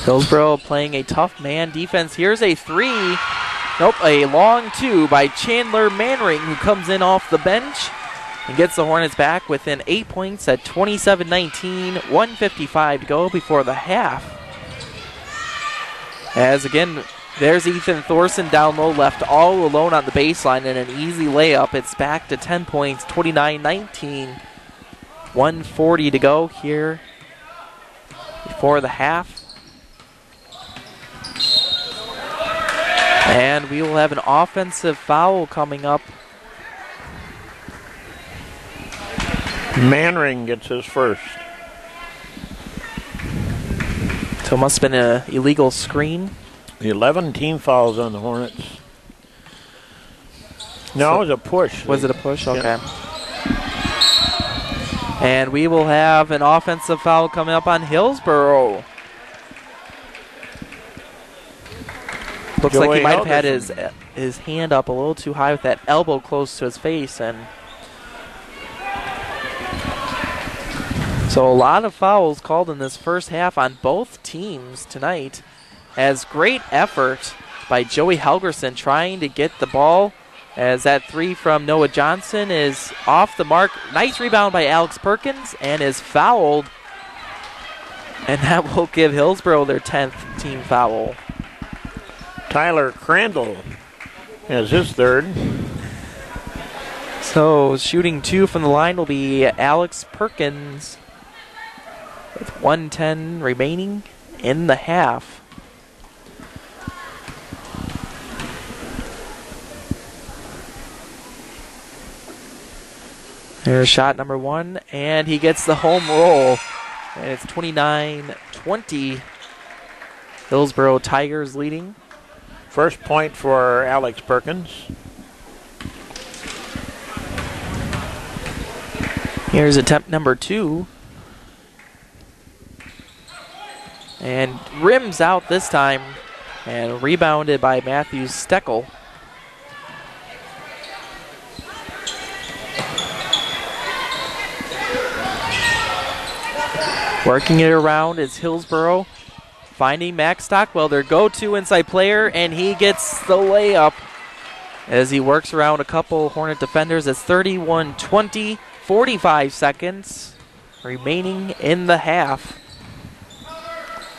Hillsboro playing a tough man defense. Here's a 3. Nope, a long 2 by Chandler Manring, who comes in off the bench and gets the Hornets back within 8 points at 27-19. 1:55 to go before the half. As again, there's Ethan Thorson down low, left all alone on the baseline, and an easy layup. It's back to 10 points, 29-19. 1:40 to go here before the half. And we will have an offensive foul coming up. Manring gets his first. So it must have been an illegal screen. 11 team fouls on the Hornets. No, it was a push. Was it a push? Okay. Yeah. And we will have an offensive foul coming up on Hillsboro. Looks like he might have had his hand up a little too high with that elbow close to his face. And so a lot of fouls called in this first half on both teams tonight. As great effort by Joey Helgerson trying to get the ball, as that 3 from Noah Johnson is off the mark. Nice rebound by Alex Perkins, and is fouled. And that will give Hillsboro their 10th team foul. Tyler Crandall has his third. So shooting 2 from the line will be Alex Perkins with 1:10 remaining in the half. There's shot number 1, and he gets the home roll. And it's 29-20. Hillsboro Tigers leading. First point for Alex Perkins. Here's attempt number 2. And rims out this time. And rebounded by Matthew Steckel. Working it around is Hillsboro. Finding Max Stockwell, their go-to inside player, and he gets the layup as he works around a couple Hornet defenders. It's 31-20, 45 seconds remaining in the half.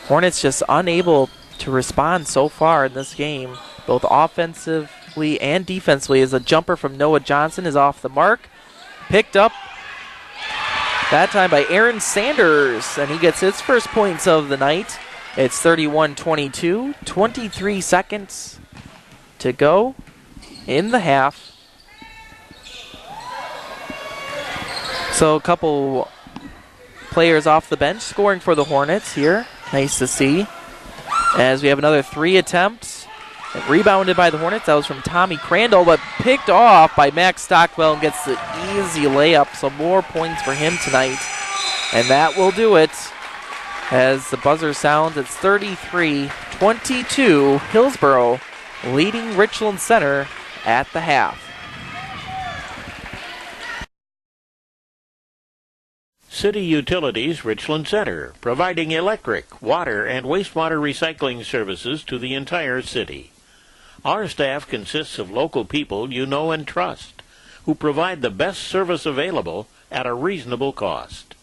Hornets just unable to respond so far in this game, both offensively and defensively, as a jumper from Noah Johnson is off the mark. Picked up that time by Aaron Sanders, and he gets his first points of the night. It's 31-22, 23 seconds to go in the half. So a couple players off the bench scoring for the Hornets here. Nice to see. as we have another 3 attempts. Rebounded by the Hornets. That was from Tommy Crandall, but picked off by Max Stockwell and gets the easy layup. So more points for him tonight. And that will do it. As the buzzer sounds, it's 33-22. Hillsboro leading Richland Center at the half. City Utilities Richland Center, providing electric, water, and wastewater recycling services to the entire city. Our staff consists of local people you know and trust, who provide the best service available at a reasonable cost.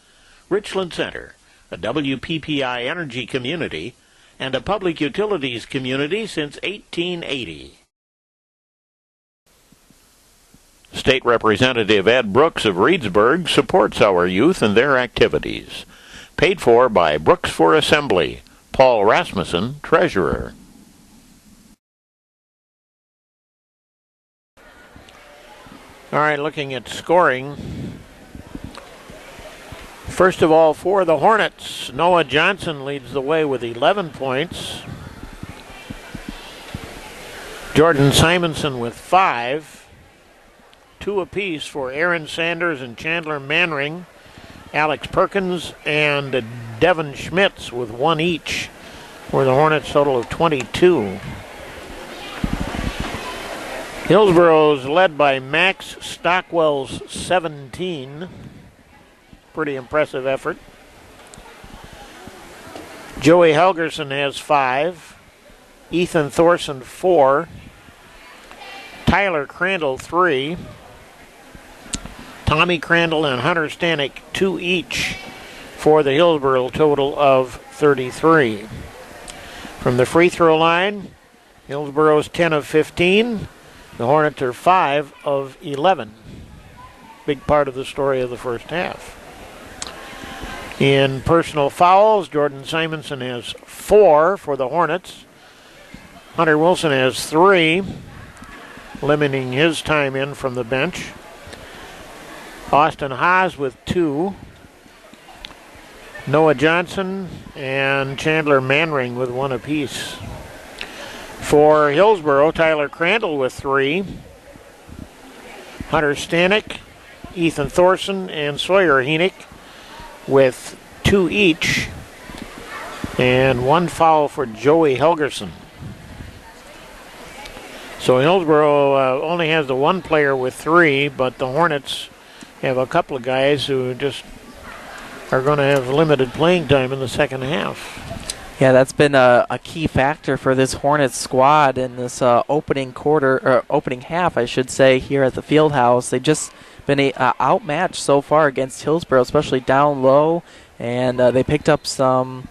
Richland Center, a WPPI energy community, and a public utilities community since 1880. State Representative Ed Brooks of Reedsburg supports our youth and their activities. Paid for by Brooks for Assembly. Paul Rasmussen, Treasurer. All right, looking at scoring. First of all, for the Hornets, Noah Johnson leads the way with 11 points. Jordan Simonson with 5. 2 apiece for Aaron Sanders and Chandler Manring. Alex Perkins and Devin Schmitz with 1 each for the Hornets, total of 22. Hillsboro's led by Max Stockwell's 17. Pretty impressive effort. Joey Helgerson has 5. Ethan Thorson 4. Tyler Crandall 3. Tommy Crandall and Hunter Stanek 2 each for the Hillsboro, total of 33. From the free throw line, Hillsboro's 10 of 15. The Hornets are 5 of 11. Big part of the story of the first half. In personal fouls, Jordan Simonson has 4 for the Hornets. Hunter Wilson has 3, limiting his time in from the bench. Austin Haas with 2. Noah Johnson and Chandler Manring with 1 apiece. For Hillsboro, Tyler Crandall with 3. Hunter Stanek, Ethan Thorson, and Sawyer Heenick with 2 each. And 1 foul for Joey Helgerson. So Hillsboro only has the 1 player with 3, but the Hornets have a couple of guys who just are going to have limited playing time in the second half. Yeah, that's been a key factor for this Hornets squad in this opening half, I should say, here at the Fieldhouse. They've just been outmatched so far against Hillsboro, especially down low, and they picked up some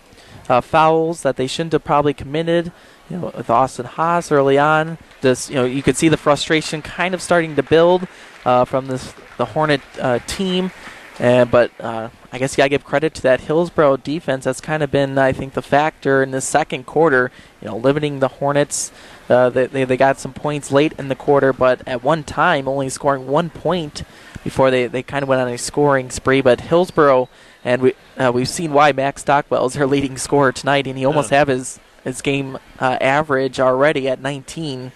fouls that they shouldn't have probably committed. You know, with Austin Haas early on, you could see the frustration kind of starting to build from the Hornet team. But I guess you got to give credit to that Hillsboro defense. That's kind of been, I think, the factor in the second quarter, limiting the Hornets. They got some points late in the quarter, but at one time only scoring 1 point before they kind of went on a scoring spree. But Hillsboro, and we've seen why Max Stockwell is their leading scorer tonight, and he almost have his game average already at 19.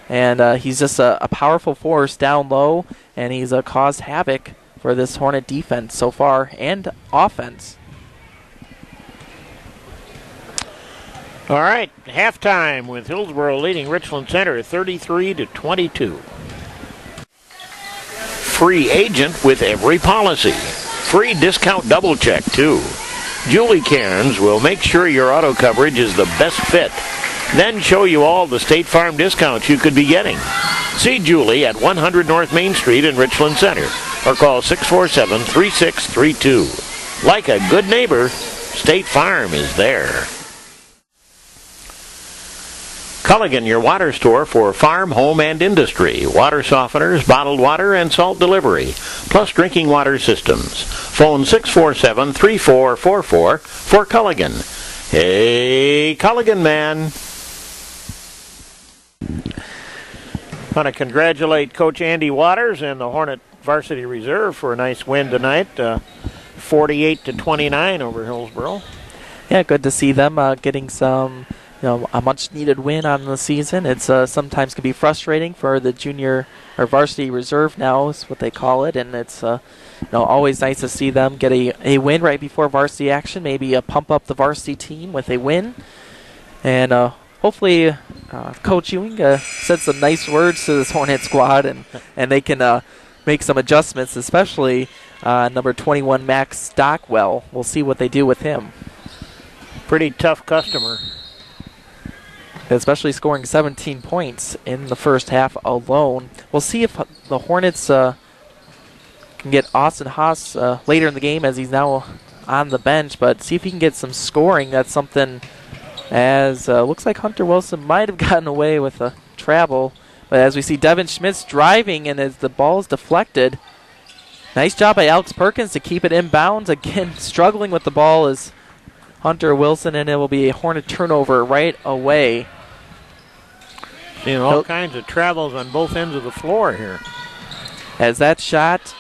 And he's just a powerful force down low, and he's caused havoc for this Hornet defense so far and offense. All right, halftime with Hillsboro leading Richland Center 33-22. Free agent with every policy. Free discount double check, too. Julie Cairns will make sure your auto coverage is the best fit, then show you all the State Farm discounts you could be getting. See Julie at 100 North Main Street in Richland Center, or call 647-3632. Like a good neighbor, State Farm is there. Culligan, your water store for farm, home, and industry. Water softeners, bottled water, and salt delivery, plus drinking water systems. Phone 647-3444 for Culligan. Hey, Culligan man. I want to congratulate Coach Andy Waters and the Hornet Varsity Reserve for a nice win tonight, 48-29 over Hillsboro. Yeah, good to see them getting some a much-needed win on the season. It's sometimes can be frustrating for the junior or varsity reserve now is what they call it, and it's always nice to see them get a win right before varsity action. Maybe pump up the varsity team with a win, and hopefully Coach Ewing said some nice words to this Hornet squad, and they can make some adjustments, especially number 21 Max Stockwell. We'll see what they do with him. Pretty tough customer. Especially scoring 17 points in the first half alone. We'll see if the Hornets can get Austin Haas later in the game, as he's now on the bench, but see if he can get some scoring. That's something, as looks like Hunter Wilson might have gotten away with a travel, but as we see Devin Schmitz driving, and as the ball is deflected, nice job by Alex Perkins to keep it inbounds. Again, struggling with the ball is Hunter Wilson, and it will be a Hornet turnover right away. All kinds of travels on both ends of the floor here. As that shot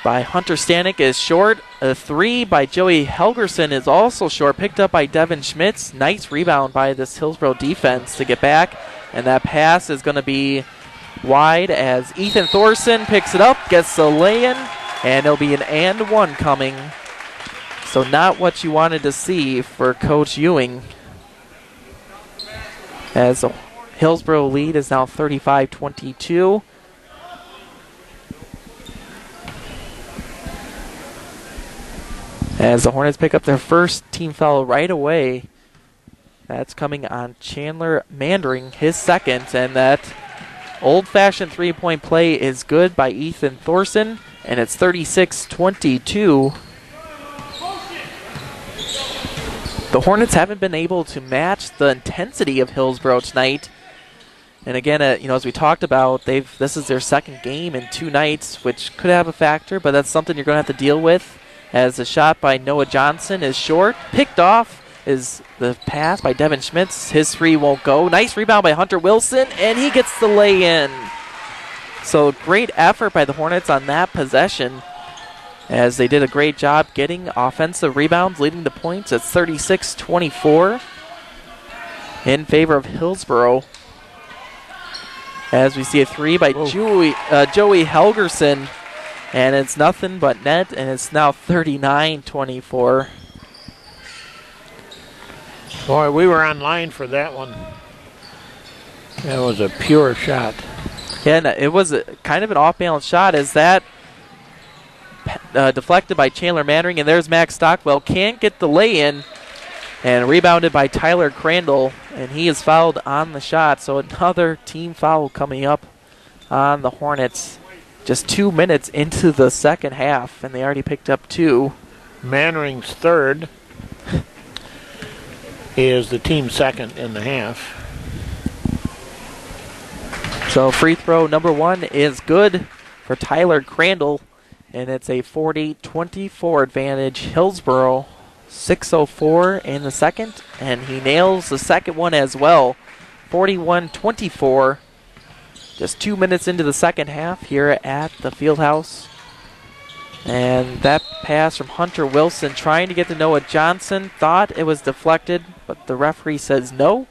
by Hunter Stanek is short. A three by Joey Helgerson is also short, picked up by Devin Schmitz. Nice rebound by this Hillsboro defense to get back. And that pass is going to be wide as Ethan Thorson picks it up, gets the lay-in, and it'll be an and one coming. So not what you wanted to see for Coach Ewing. As the Hillsboro lead is now 35-22. As the Hornets pick up their first team foul right away. That's coming on Chandler Mandering, his second, and that old-fashioned three-point play is good by Ethan Thorson, and it's 36-22. The Hornets haven't been able to match the intensity of Hillsboro tonight. And again, as we talked about, this is their second game in 2 nights, which could have a factor, but that's something you're going to have to deal with. As the shot by Noah Johnson is short, picked off is the pass by Devin Schmitz. His three won't go. Nice rebound by Hunter Wilson, and he gets the lay-in. So great effort by the Hornets on that possession, as they did a great job getting offensive rebounds, leading to points at 36-24 in favor of Hillsboro. As we see a three by Joey Helgerson, and it's nothing but net, and it's now 39-24. Boy, we were online for that one. That was a pure shot. Yeah, and it was kind of an off-balance shot, as that deflected by Chandler Mannering, and there's Max Stockwell. Can't get the lay-in, and rebounded by Tyler Crandall, and he is fouled on the shot. So another team foul coming up on the Hornets. Just 2 minutes into the second half, and they already picked up 2. Mannering's third is the team second in the half. So free throw number 1 is good for Tyler Crandall, and it's a 40-24 advantage. Hillsboro, 6:04 in the second, and he nails the second one as well. 41-24. Just 2 minutes into the second half here at the Fieldhouse. And that pass from Hunter Wilson trying to get to Noah Johnson. Thought it was deflected, but the referee says no.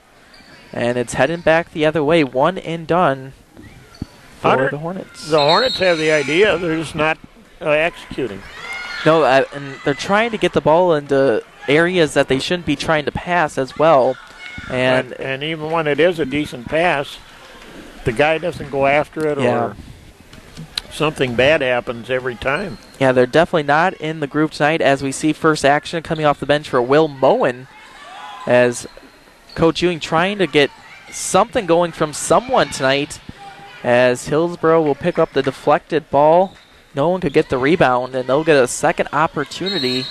And it's heading back the other way. One and done for the Hornets. The Hornets have the idea. They're just not executing. No, and they're trying to get the ball into areas that they shouldn't be trying to pass as well. And even when it is a decent pass, the guy doesn't go after it, or something bad happens every time. Yeah, they're definitely not in the group tonight, as we see first action coming off the bench for Will Moen, as Coach Ewing trying to get something going from someone tonight, as Hillsboro will pick up the deflected ball. No one could get the rebound, and they'll get a second opportunity.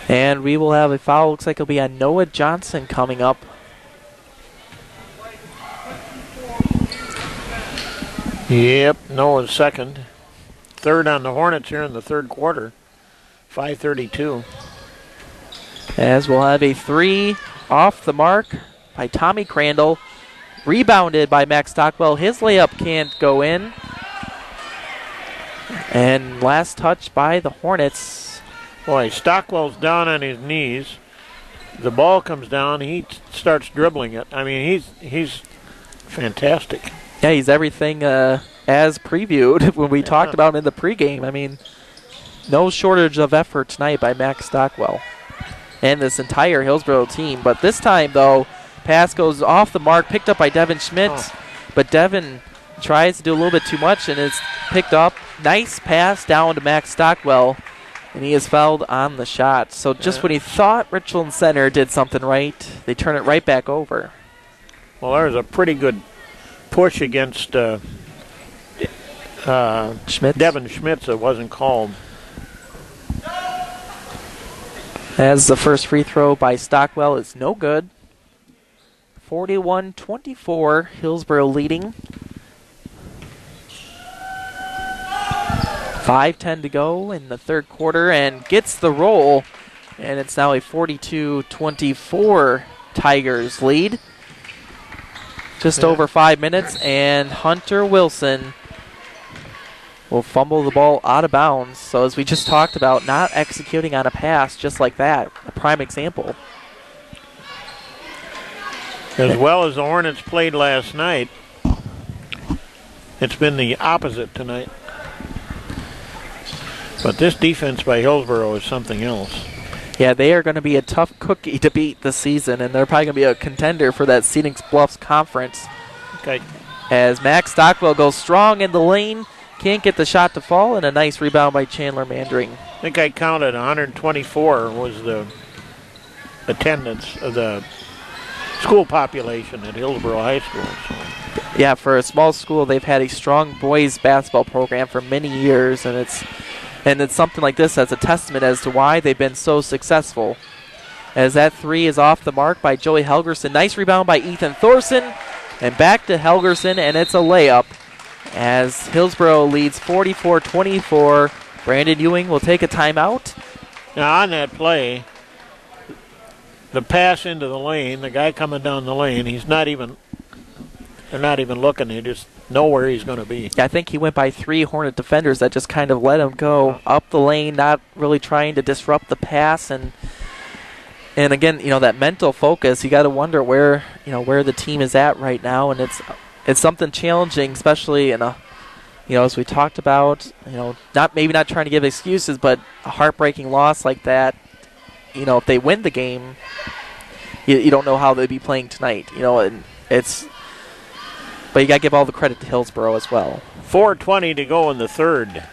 And we will have a foul. Looks like it'll be on Noah Johnson coming up. Yep, Noah's second. Third on the Hornets here in the third quarter. 5:32. As we'll have a three off the mark by Tommy Crandall. Rebounded by Max Stockwell. His layup can't go in. And last touch by the Hornets. Boy, Stockwell's down on his knees. the ball comes down, he starts dribbling it. I mean, he's fantastic. Yeah, he's everything as previewed when we talked about him in the pregame. I mean, no shortage of effort tonight by Max Stockwell and this entire Hillsboro team. But this time, though, pass goes off the mark, picked up by Devin Schmidt. But Devin tries to do a little bit too much and is picked up. Nice pass down to Max Stockwell, and he is fouled on the shot. So just when he thought Richland Center did something right, they turn it right back over. Well, there's a pretty good push against Schmitz. Devin Schmitz that wasn't called. As the first free throw by Stockwell is no good. 41-24, Hillsboro leading. 5:10 to go in the third quarter, and gets the roll, and it's now a 42-24 Tigers lead. Just over 5 minutes, and Hunter Wilson will fumble the ball out of bounds. So as we just talked about, not executing on a pass just like that, a prime example. As well as the Hornets played last night, it's been the opposite tonight. But this defense by Hillsboro is something else. Yeah, they are going to be a tough cookie to beat this season, and they're probably going to be a contender for that Scenic Bluffs Conference. Okay. As Max Stockwell goes strong in the lane, can't get the shot to fall, and a nice rebound by Chandler Mandring. I think I counted 124 was the attendance of the school population at Hillsboro High School. So. Yeah, for a small school, they've had a strong boys basketball program for many years, and it's something like this that's a testament as to why they've been so successful. As that three is off the mark by Joey Helgerson. Nice rebound by Ethan Thorson, and back to Helgerson, and it's a layup. As Hillsboro leads 44-24, Brandon Ewing will take a timeout. Now on that play, the pass into the lane, the guy coming down the lane, they're not even looking, they just know where he's going to be. I think he went by 3 Hornet defenders that just kind of let him go up the lane, not really trying to disrupt the pass. And again, that mental focus, you got to wonder where the team is at right now, and it's something challenging, especially in as we talked about, not trying to give excuses, but a heartbreaking loss like that. If they win the game, you don't know how they'd be playing tonight. And but you got to give all the credit to Hillsboro as well. 4:20 to go in the third.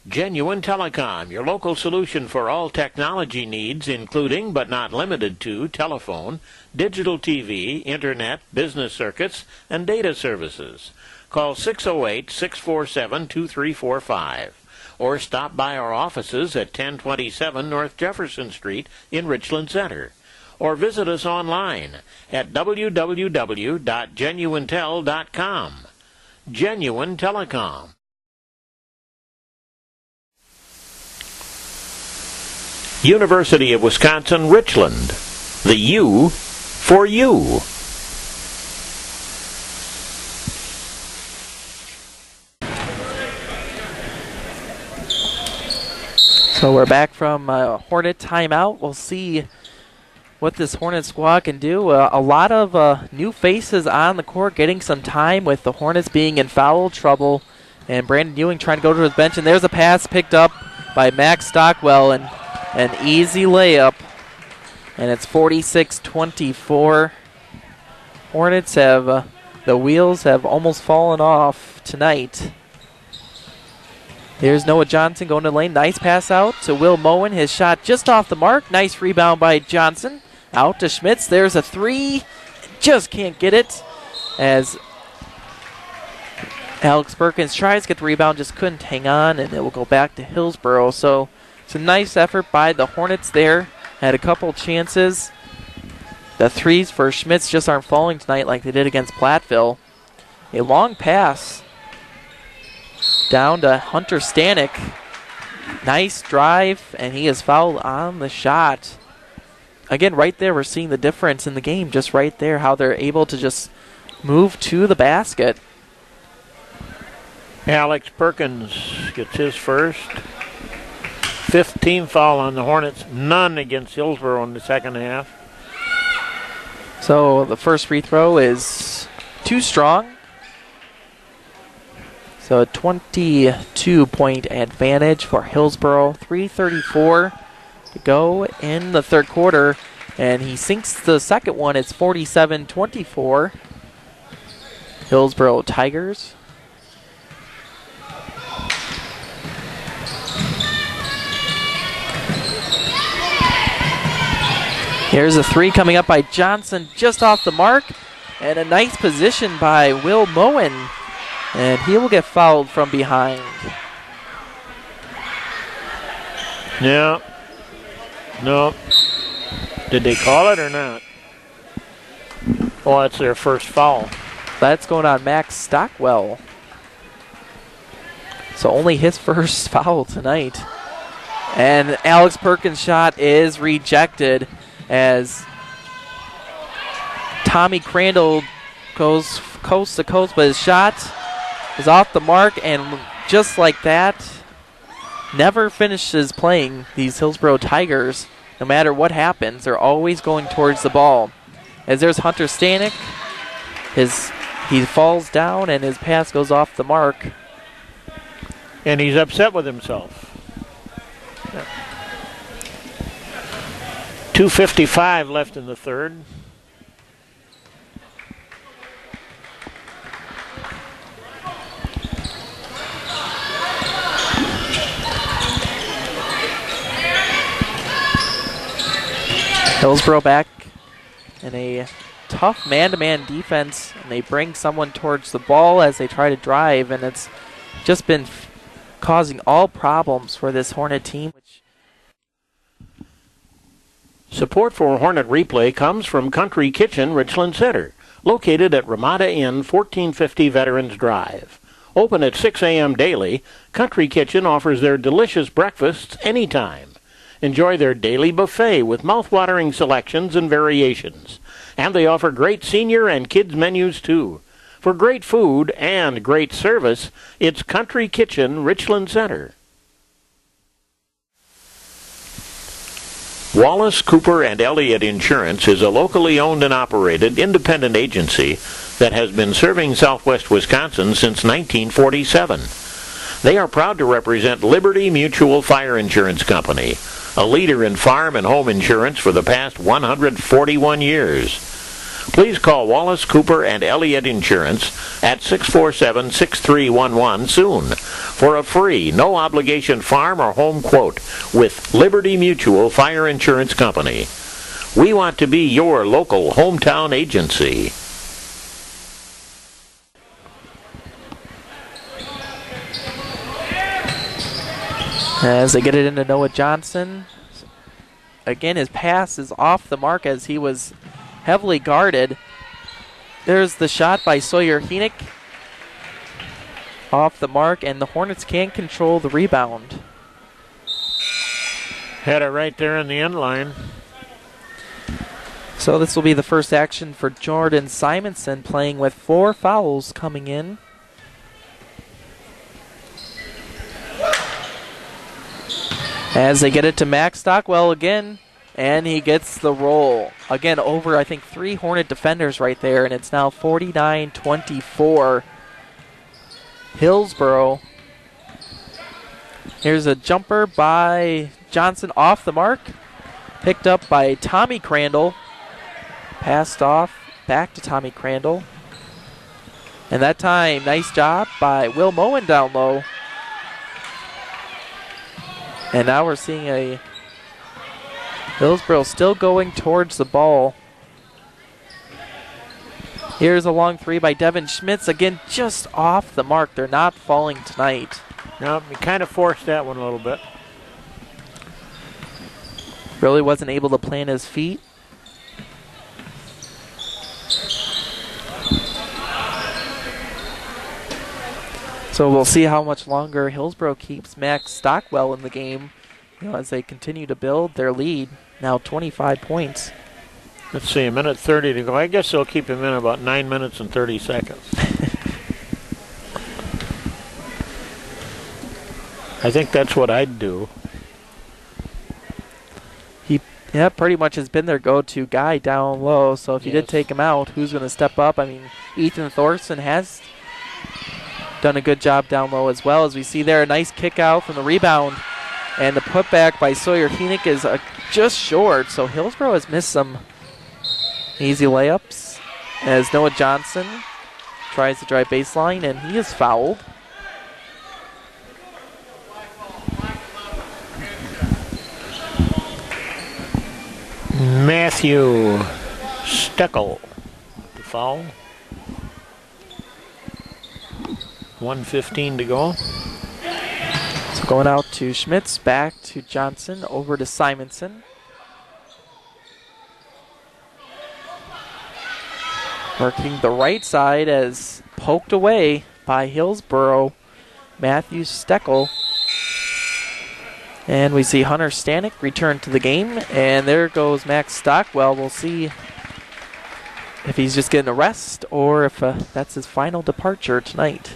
Genuine Telecom, your local solution for all technology needs, including but not limited to telephone, digital TV, internet, business circuits, and data services. Call 608-647-2345 or stop by our offices at 1027 North Jefferson Street in Richland Center. Or visit us online at www.genuinetel.com. Genuine Telecom. University of Wisconsin-Richland. The U for you. So we're back from Hornet timeout. We'll see what this Hornet squad can do. A lot of new faces on the court getting some time with the Hornets being in foul trouble. And Brandon Ewing trying to go to his bench. And there's a pass picked up by Max Stockwell. And an easy layup. And it's 46-24. Hornets have, the wheels have almost fallen off tonight. Here's Noah Johnson going to the lane. Nice pass out to Will Moen. His shot just off the mark. Nice rebound by Johnson. Out to Schmitz. There's a three. Just can't get it. As Alex Perkins tries to get the rebound, just couldn't hang on, and it will go back to Hillsboro. So it's a nice effort by the Hornets there. Had a couple chances. The threes for Schmitz just aren't falling tonight like they did against Platteville. A long pass down to Hunter Stanek. Nice drive, and he is fouled on the shot. Again, right there, we're seeing the difference in the game, just right there, how they're able to just move to the basket. Alex Perkins gets his first. Fifth team foul on the Hornets, none against Hillsboro in the second half. So the first free throw is too strong. So a 22-point advantage for Hillsboro. 3:34 to go in the third quarter. And he sinks the second one. It's 47-24. Hillsboro Tigers. Here's a three coming up by Johnson, just off the mark. And a nice position by Will Moen. And he will get fouled from behind. Yeah. No. Did they call it or not? Oh, that's their first foul. That's going on Max Stockwell. So only his first foul tonight. And Alex Perkins' shot is rejected as Tommy Crandall goes coast to coast, but his shot is off the mark, and just like that, never finishes playing these Hillsboro Tigers. No matter what happens, they're always going towards the ball. As there's Hunter Stanek, he falls down and his pass goes off the mark. And he's upset with himself. 2:55 left in the third. Hillsboro back in a tough man-to-man defense, and they bring someone towards the ball as they try to drive, and it's just been causing all problems for this Hornet team. Support for Hornet Replay comes from Country Kitchen Richland Center, located at Ramada Inn, 1450 Veterans Drive. Open at 6 a.m. daily, Country Kitchen offers their delicious breakfasts anytime. Enjoy their daily buffet with mouth-watering selections and variations. And they offer great senior and kids menus too. For great food and great service, it's Country Kitchen Richland Center. Wallace, Cooper, and Elliott Insurance is a locally owned and operated independent agency that has been serving southwest Wisconsin since 1947. They are proud to represent Liberty Mutual Fire Insurance Company, a leader in farm and home insurance for the past 141 years. Please call Wallace, Cooper, and Elliott Insurance at 647-6311 soon for a free, no-obligation farm or home quote with Liberty Mutual Fire Insurance Company. We want to be your local hometown agency. As they get it into Noah Johnson. Again, his pass is off the mark as he was heavily guarded. There's the shot by Sawyer Heenick. Off the mark, and the Hornets can't control the rebound. Had it right there in the end line. So this will be the first action for Jordan Simonson, playing with 4 fouls coming in. As they get it to Max Stockwell again, and he gets the roll. Again, over, I think, 3 Hornet defenders right there, and it's now 49-24. Hillsboro. Here's a jumper by Johnson off the mark. Picked up by Tommy Crandall. Passed off back to Tommy Crandall. And that time, nice job by Will Moen down low. And now we're seeing a Hillsboro still going towards the ball. Here's a long three by Devin Schmitz. Again, just off the mark. They're not falling tonight. No, he kind of forced that one a little bit. Really wasn't able to plant his feet. So we'll see how much longer Hillsboro keeps Max Stockwell in the game, as they continue to build their lead. Now 25 points. Let's see, a minute 30 to go. I guess they'll keep him in about 9 minutes and 30 seconds. I think that's what I'd do. Yeah, pretty much has been their go-to guy down low. So if you did take him out, who's going to step up? I mean, Ethan Thorson has done a good job down low as well. As we see there, a nice kick out from the rebound. And the putback by Sawyer Heenick is just short. So Hillsboro has missed some easy layups as Noah Johnson tries to drive baseline, and he is fouled. Matthew Steckel, the foul. 1:15 to go. So going out to Schmitz, back to Johnson, over to Simonson. Working the right side as poked away by Hillsboro, Matthew Steckel. And we see Hunter Stanek return to the game. And there goes Max Stockwell. We'll see if he's just getting a rest or if that's his final departure tonight.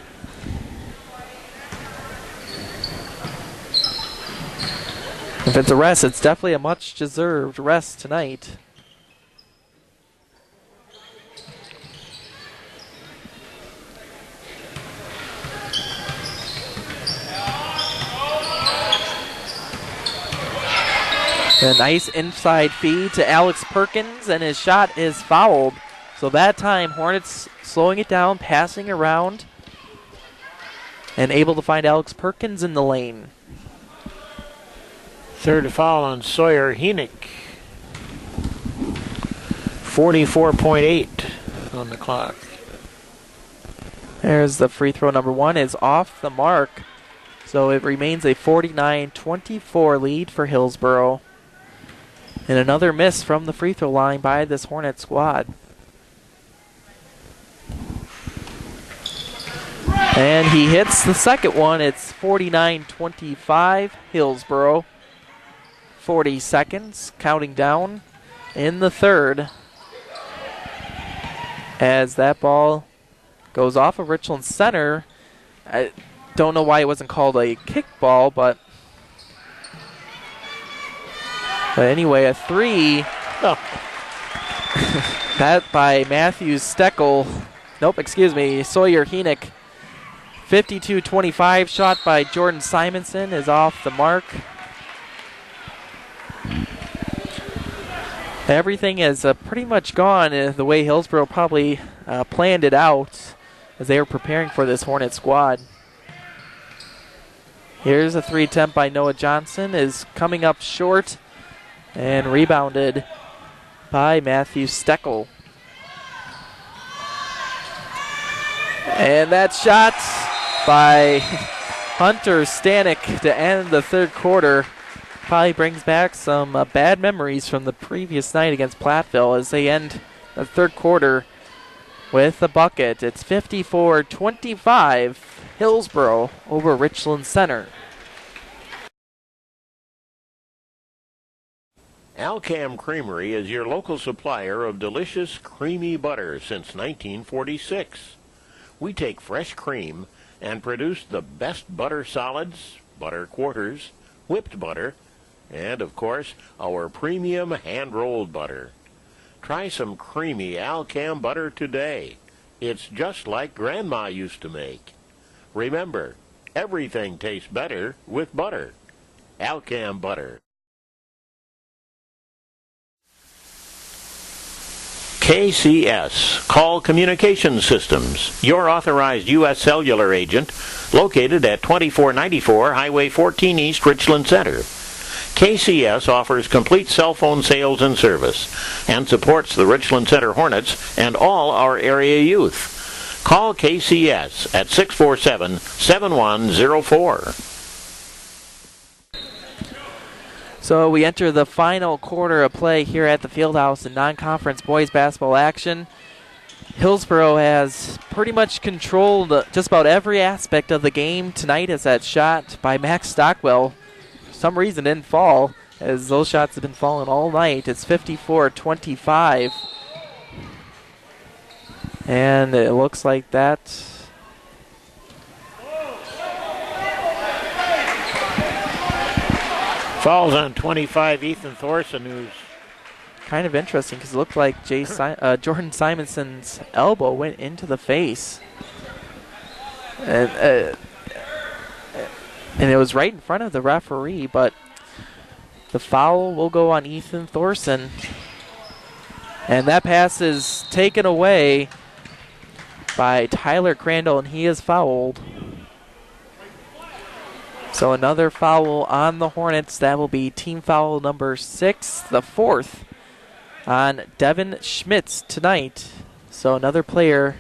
If it's a rest, it's definitely a much-deserved rest tonight. A nice inside feed to Alex Perkins, and his shot is fouled. So that time, Hornets slowing it down, passing around, and able to find Alex Perkins in the lane. Third foul on Sawyer Heenick. 44.8 on the clock. There's the free throw number one. Is off the mark. So it remains a 49-24 lead for Hillsboro. And another miss from the free throw line by this Hornet squad. And he hits the second one. It's 49-25 Hillsboro. 40 seconds counting down in the third. As that ball goes off of Richland Center. I don't know why it wasn't called a kickball, but anyway, a three. Oh. That by Matthew Steckel. Nope, excuse me, Sawyer Heenick. 52-25 shot by Jordan Simonson is off the mark. Everything is pretty much gone the way Hillsboro probably planned it out as they were preparing for this Hornet squad. Here's a three attempt by Noah Johnson, is coming up short and rebounded by Matthew Steckel. And that shot by Hunter Stanek to end the third quarter probably brings back some bad memories from the previous night against Platteville as they end the third quarter with a bucket. It's 54-25 Hillsboro over Richland Center. Alcam Creamery is your local supplier of delicious creamy butter since 1946. We take fresh cream and produce the best butter solids, butter quarters, whipped butter, and, of course, our premium hand-rolled butter. Try some creamy Alcam butter today. It's just like Grandma used to make. Remember, everything tastes better with butter. Alcam butter. KCS, Call Communication Systems, your authorized U.S. cellular agent, located at 2494 Highway 14 East, Richland Center. KCS offers complete cell phone sales and service and supports the Richland Center Hornets and all our area youth. Call KCS at 647-7104. So we enter the final quarter of play here at the Fieldhouse in non-conference boys basketball action. Hillsboro has pretty much controlled just about every aspect of the game tonight as that shot by Max Stockwell for some reason didn't fall, as those shots have been falling all night. It's 54-25. And it looks like that Falls on 25, Ethan Thorson, who's kind of interesting because it looked like Jordan Simonson's elbow went into the face. And it was right in front of the referee, but the foul will go on Ethan Thorson. And that pass is taken away by Tyler Crandall, and he is fouled. So another foul on the Hornets. That will be team foul number 6, the 4th on Devin Schmitz tonight. So another player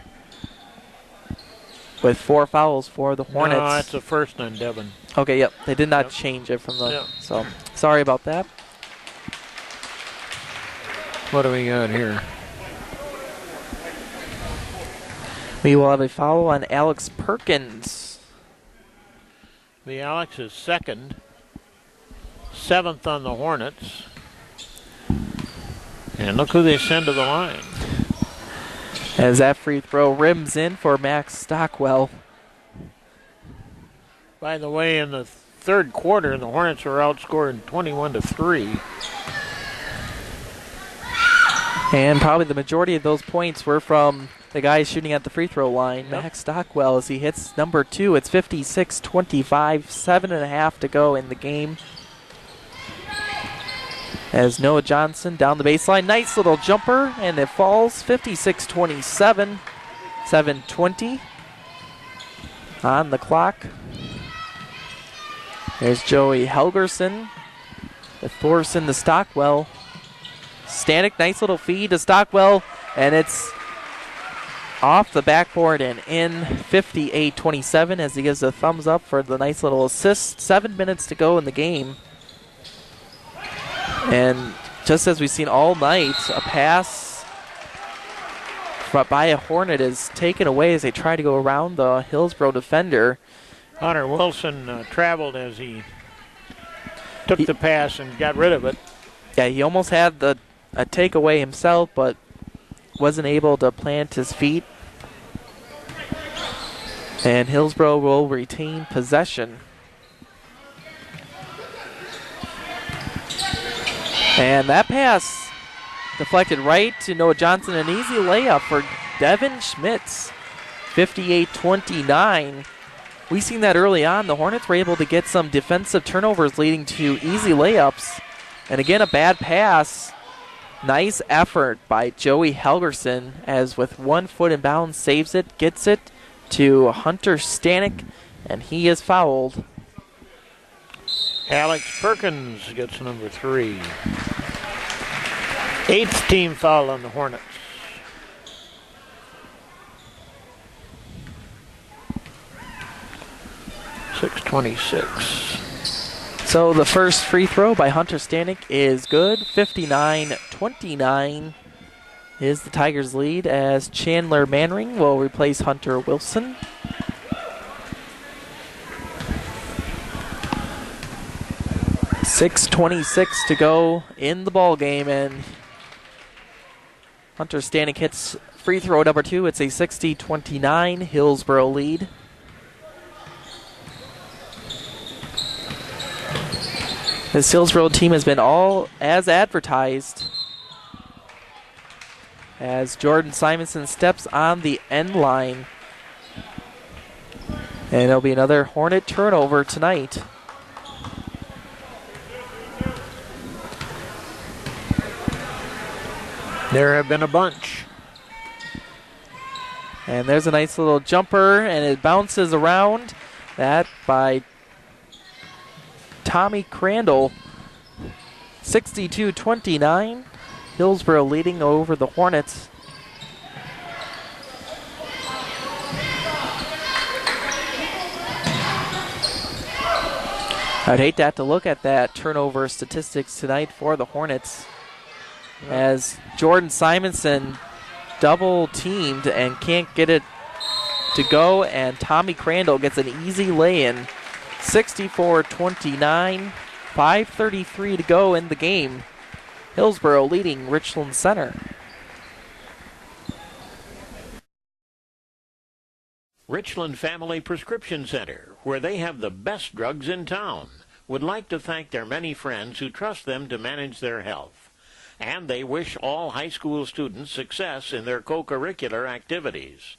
with 4 fouls for the Hornets. No, that's the first on Devin. Okay, yep. They did not change it from the... Yep. So, sorry about that. What do we got here? We will have a foul on Alex Perkins. The Alex is second. 7th on the Hornets. And look who they send to the line. As that free throw rims in for Max Stockwell. By the way, in the third quarter, the Hornets were outscored 21-3. And probably the majority of those points were from the guy shooting at the free throw line, Max Stockwell, as he hits number 2. It's 56-25, 7.5 to go in the game. As Noah Johnson down the baseline, nice little jumper, and it falls 56-27, 7:20 on the clock. There's Joey Helgerson with Thorson to Stockwell. Stanek, nice little feed to Stockwell, and it's off the backboard and in 58-27 as he gives a thumbs up for the nice little assist. 7 minutes to go in the game. And just as we've seen all night, a pass by a Hornet is taken away as they try to go around the Hillsboro defender. Hunter Wilson traveled as he took the pass and got rid of it. Yeah, he almost had a takeaway himself, but wasn't able to plant his feet. And Hillsboro will retain possession. And that pass deflected right to Noah Johnson. An easy layup for Devin Schmitz. 58-29. We've seen that early on. The Hornets were able to get some defensive turnovers leading to easy layups. And again, a bad pass. Nice effort by Joey Helgerson as with 1 foot in bounds saves it, gets it to Hunter Stanek, and he is fouled. Alex Perkins gets number 3. 8th team foul on the Hornets. .626. So the first free throw by Hunter Stanek is good. 59-29 is the Tigers' lead as Chandler Manring will replace Hunter Wilson. .626 to go in the ball game, and Hunter Stanek hits free throw number 2. It's a 60-29 Hillsboro lead. This Hillsboro team has been all as advertised as Jordan Simonson steps on the end line. And it'll be another Hornet turnover tonight. There have been a bunch. And there's a nice little jumper, and it bounces around. That by Tommy Crandall. 62-29. Hillsboro leading over the Hornets. I'd hate to have to look at that turnover statistics tonight for the Hornets. As Jordan Simonson double teamed and can't get it to go, and Tommy Crandall gets an easy lay-in. 64-29, 5:33 to go in the game. Hillsboro leading Richland Center. Richland Family Prescription Center, where they have the best drugs in town, would like to thank their many friends who trust them to manage their health. And they wish all high school students success in their co-curricular activities.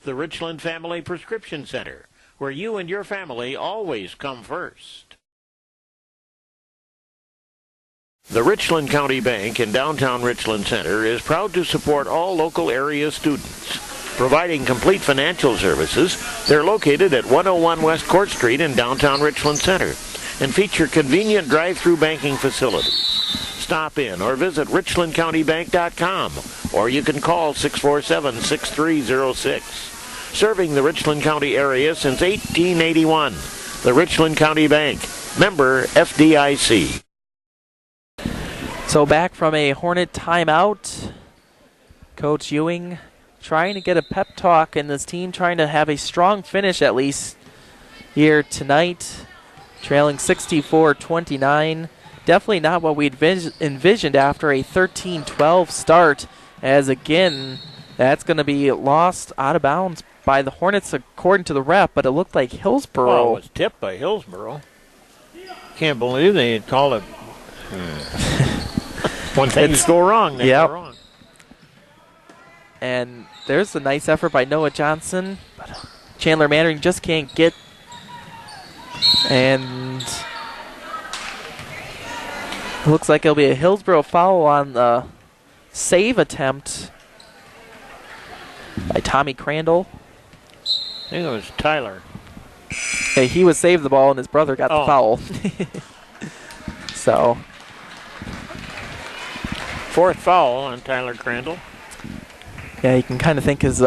The Richland Family Prescription Center, where you and your family always come first. The Richland County Bank in downtown Richland Center is proud to support all local area students. Providing complete financial services, they're located at 101 West Court Street in downtown Richland Center and feature convenient drive-through banking facilities. Stop in or visit richlandcountybank.com, or you can call 647-6306. Serving the Richland County area since 1881. The Richland County Bank, member FDIC. So back from a Hornet timeout, Coach Ewing trying to get a pep talk in this team, trying to have a strong finish at least here tonight, trailing 64-29. Definitely not what we'd envisioned after a 13-12 start, as again, that's going to be lost out of bounds by the Hornets according to the ref, but it looked like Hillsboro. Oh, it was tipped by Hillsboro. Can't believe they had called it. When things go wrong, they go wrong. And there's a nice effort by Noah Johnson, but Chandler Mannering just can't get. And it looks like it'll be a Hillsboro foul on the save attempt by Tommy Crandall. I think it was Tyler. Hey, he was saved the ball and his brother got the foul. So. Fourth foul on Tyler Crandall. Yeah, you can kind of think his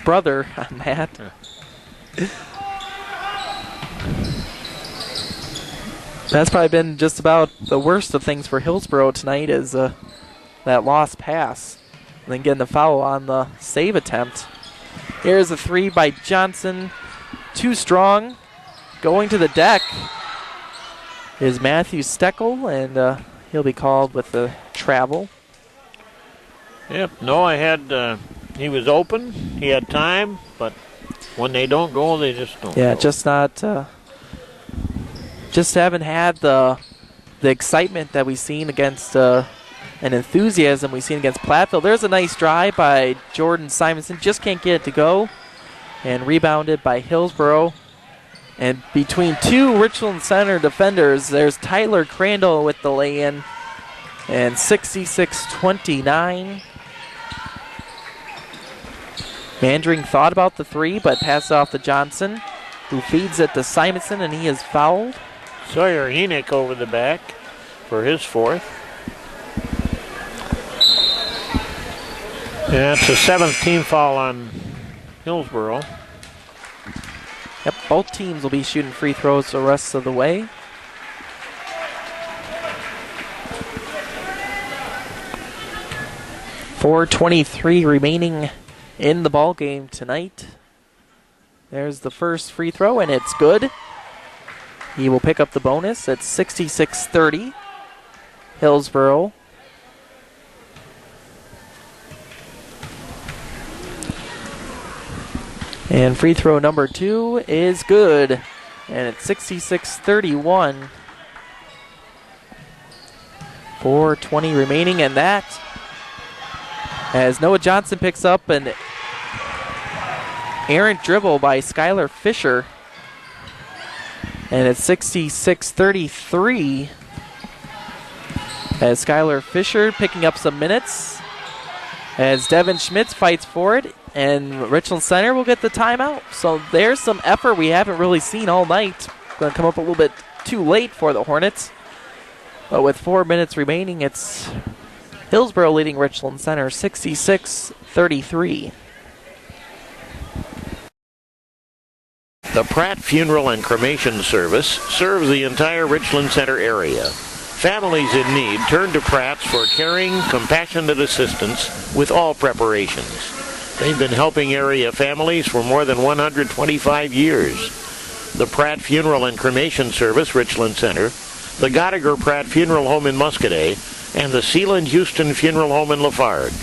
brother on that. That's probably been just about the worst of things for Hillsboro tonight is that lost pass. And then getting the foul on the save attempt. Here's a three by Johnson. Too strong. Going to the deck is Matthew Steckel, and he'll be called with the travel. Yep, Noah had, he was open, he had time, but when they don't go, they just don't go. Just not, just haven't had the excitement that we've seen against, and enthusiasm we've seen against Platteville. There's a nice drive by Jordan Simonson, just can't get it to go, and rebounded by Hillsboro. And between two Richland Center defenders, there's Tyler Crandall with the lay-in, and 66-29. Mandring thought about the three, but passed off to Johnson, who feeds it to Simonson, and he is fouled. Sawyer Enoch over the back for his fourth. Yeah, it's a 7th team foul on Hillsboro. Yep, both teams will be shooting free throws the rest of the way. .4:23 remaining in the ball game tonight. There's the first free throw, and it's good. He will pick up the bonus at 66-30. Hillsboro. And free throw number 2 is good. And it's 66-31. 4:20 remaining, and that, as Noah Johnson picks up an errant dribble by Skylar Fisher. And it's 66-33. As Skylar Fisher picking up some minutes. As Devin Schmitz fights for it. And Richland Center will get the timeout. So there's some effort we haven't really seen all night. Going to come up a little bit too late for the Hornets. But with 4 minutes remaining, it's Hillsboro leading Richland Center 66-33. The Pratt Funeral and Cremation Service serves the entire Richland Center area. Families in need turn to Pratt's for caring, compassionate assistance with all preparations. They've been helping area families for more than 125 years. The Pratt Funeral and Cremation Service, Richland Center, the Gottiger Pratt Funeral Home in Muscadet, and the Sealand Houston Funeral Home in Lafarge,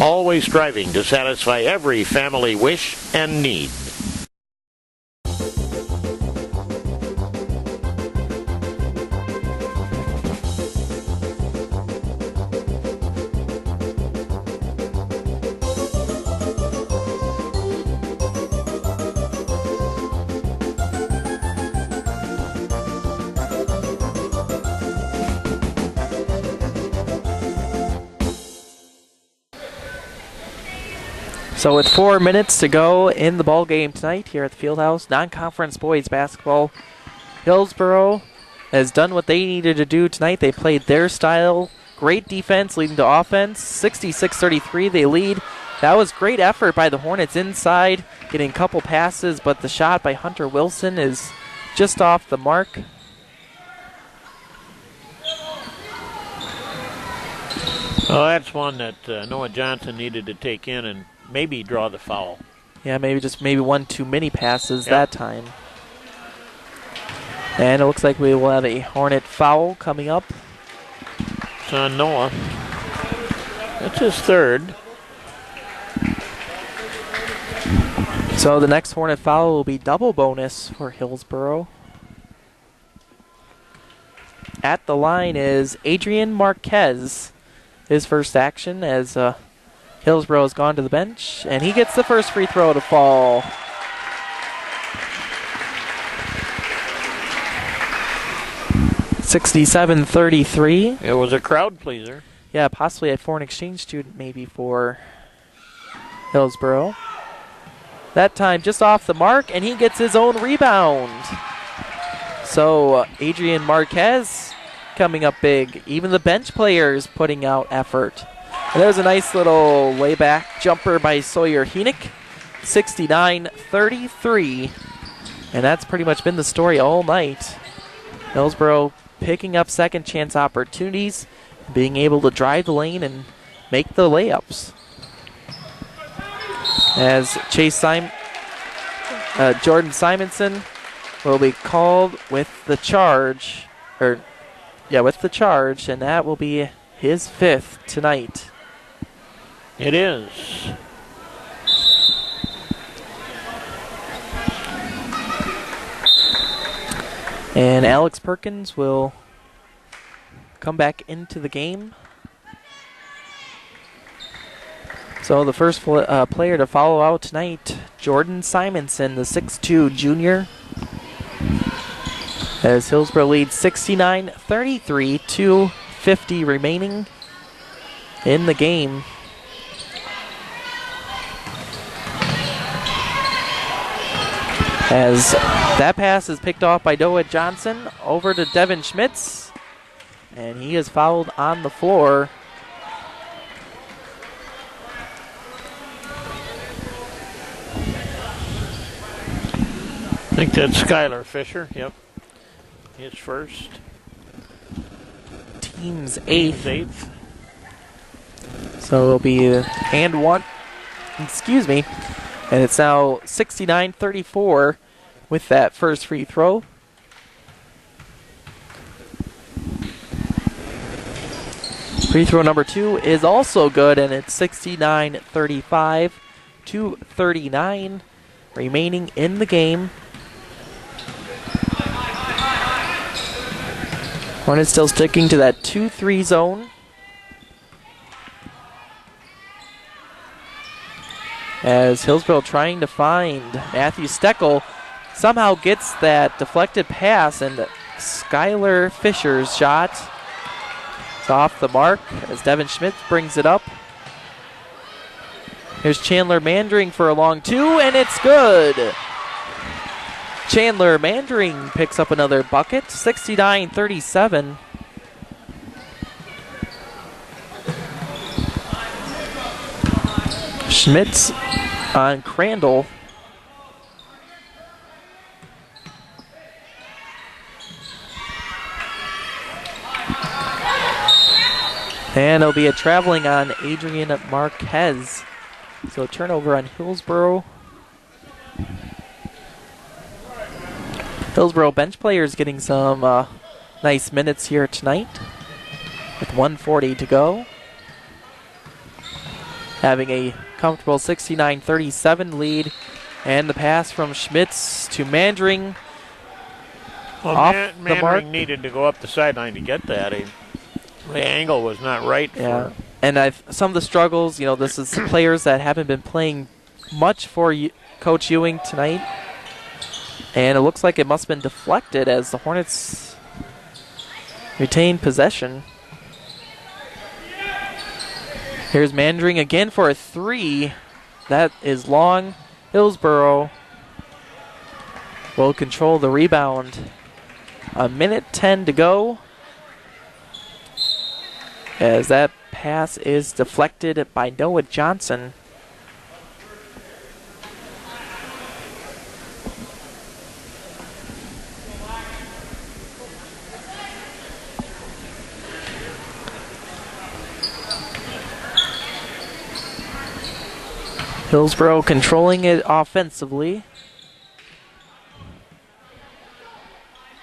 always striving to satisfy every family wish and need. So with 4 minutes to go in the ball game tonight here at the Fieldhouse, non-conference boys basketball, Hillsboro has done what they needed to do tonight. They played their style. Great defense leading to offense. 66-33 they lead. That was great effort by the Hornets inside, getting a couple passes, but the shot by Hunter Wilson is just off the mark. Well, that's one that Noah Johnson needed to take in and maybe draw the foul. Yeah, maybe one too many passes that time. And it looks like we will have a Hornet foul coming up. It's on Noah. That's his third. So the next Hornet foul will be double bonus for Hillsboro. At the line is Adrian Marquez. His first action as Hillsboro has gone to the bench, and he gets the first free throw to fall. $67-33. It was a crowd pleaser. Yeah, possibly a foreign exchange student maybe for Hillsboro. That time just off the mark, and he gets his own rebound. So Adrian Marquez coming up big. Even the bench players putting out effort. And there's a nice little layback jumper by Sawyer Heenick. 69-33. And that's pretty much been the story all night. Hillsboro picking up second chance opportunities, being able to drive the lane and make the layups. As Jordan Simonson will be called with the charge, and that will be his fifth tonight. It is. And Alex Perkins will come back into the game. So the first player to follow out tonight, Jordan Simonson, the 6'2 junior. As Hillsboro leads 69-33, 2:50 remaining in the game. As that pass is picked off by Noah Johnson over to Devin Schmitz, and he is fouled on the floor. I think that's Skylar Fisher. Yep. His first. Team's eighth. Eighth. So it'll be and one. Excuse me. And it's now 69-34 with that first free throw. Free throw number 2 is also good, and it's 69-35, 2:39 remaining in the game. Hornets still sticking to that 2-3 zone. As Hillsboro trying to find Matthew Steckel, somehow gets that deflected pass, and Skylar Fisher's shot is off the mark as Devin Schmidt brings it up. Here's Chandler Mandring for a long two, and it's good. Chandler Mandring picks up another bucket, 69-37. Schmitz on Crandall. And it'll be a traveling on Adrian Marquez. So a turnover on Hillsboro. Hillsboro bench players getting some nice minutes here tonight with 1:40 to go. Having a comfortable 69-37 lead, and the pass from Schmitz to Mandring. Well, off the mark. Mandring needed to go up the sideline to get that. The angle was not right. Yeah, and some of the struggles, this is players that haven't been playing much for Coach Ewing tonight. And it looks like it must have been deflected as the Hornets retain possession. Here's Mandring again for a three. That is long. Hillsboro will control the rebound. 1:10 to go. As that pass is deflected by Noah Johnson. Hillsboro controlling it offensively.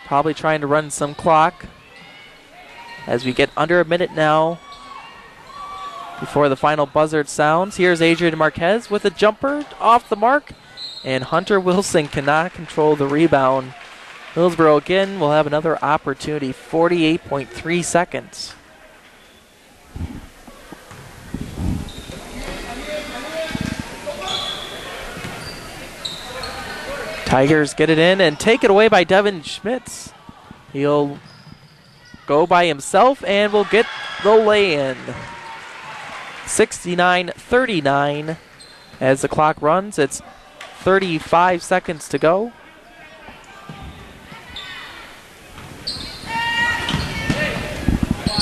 Probably trying to run some clock as we get under a minute now before the final buzzer sounds. Here's Adrian Marquez with a jumper off the mark, and Hunter Wilson cannot control the rebound. Hillsboro again will have another opportunity, 48.3 seconds. Tigers get it in and take it away by Devin Schmitz. He'll go by himself and will get the lay-in. 69-39 as the clock runs. It's 35 seconds to go.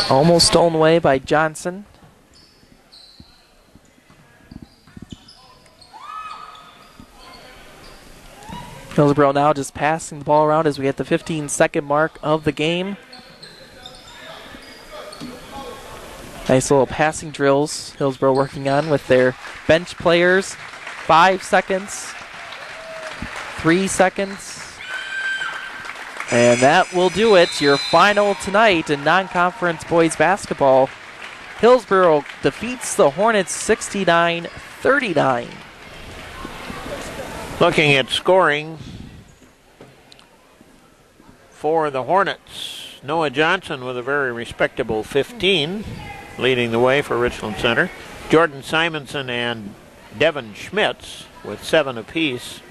Almost stolen away by Johnson. Hillsboro now just passing the ball around as we hit the 15-second mark of the game. Nice little passing drills Hillsboro working on with their bench players. 5 seconds, 3 seconds, and that will do it. Your final tonight in non-conference boys basketball. Hillsboro defeats the Hornets 69-39. Looking at scoring for the Hornets, Noah Johnson with a very respectable 15, leading the way for Richland Center. Jordan Simonson and Devin Schmitz with 7 apiece.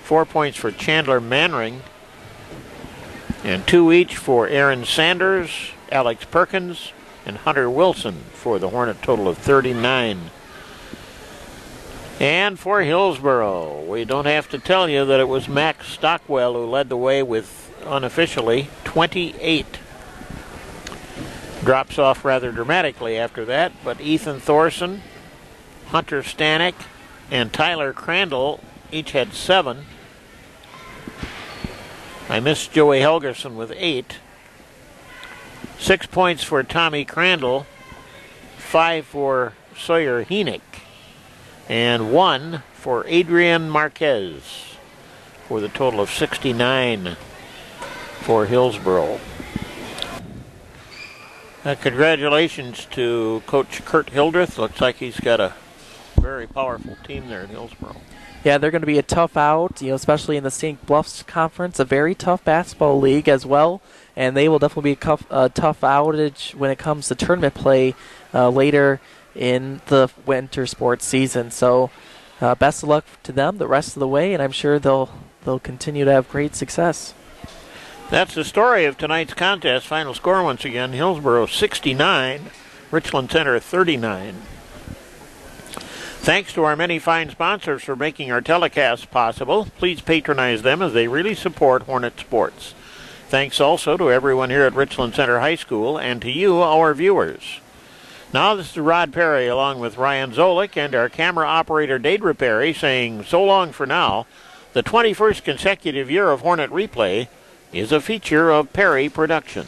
4 points for Chandler Manring, and 2 each for Aaron Sanders, Alex Perkins, and Hunter Wilson for the Hornet total of 39. And for Hillsboro, we don't have to tell you that it was Max Stockwell who led the way with, unofficially, 28. Drops off rather dramatically after that, but Ethan Thorson, Hunter Stanek, and Tyler Crandall each had 7. I missed Joey Helgerson with 8. 6 points for Tommy Crandall, 5 for Sawyer Heenick, and 1 for Adrian Marquez for the total of 69 for Hillsboro. Congratulations to Coach Kurt Hildreth. Looks like he's got a very powerful team there at Hillsboro. Yeah, they're going to be a tough out, especially in the St. Bluffs Conference, a very tough basketball league as well, and they will definitely be a tough outage when it comes to tournament play later in the winter sports season. So best of luck to them the rest of the way, and I'm sure they'll continue to have great success. That's the story of tonight's contest. Final score once again, Hillsboro 69, Richland Center 39. Thanks to our many fine sponsors for making our telecasts possible. Please patronize them as they really support Hornet sports. Thanks also to everyone here at Richland Center High School and to you, our viewers. Now this is Rod Perry along with Ryan Zolik and our camera operator Deidre Perry saying so long for now. The 21st consecutive year of Hornet Replay is a feature of Perry Productions.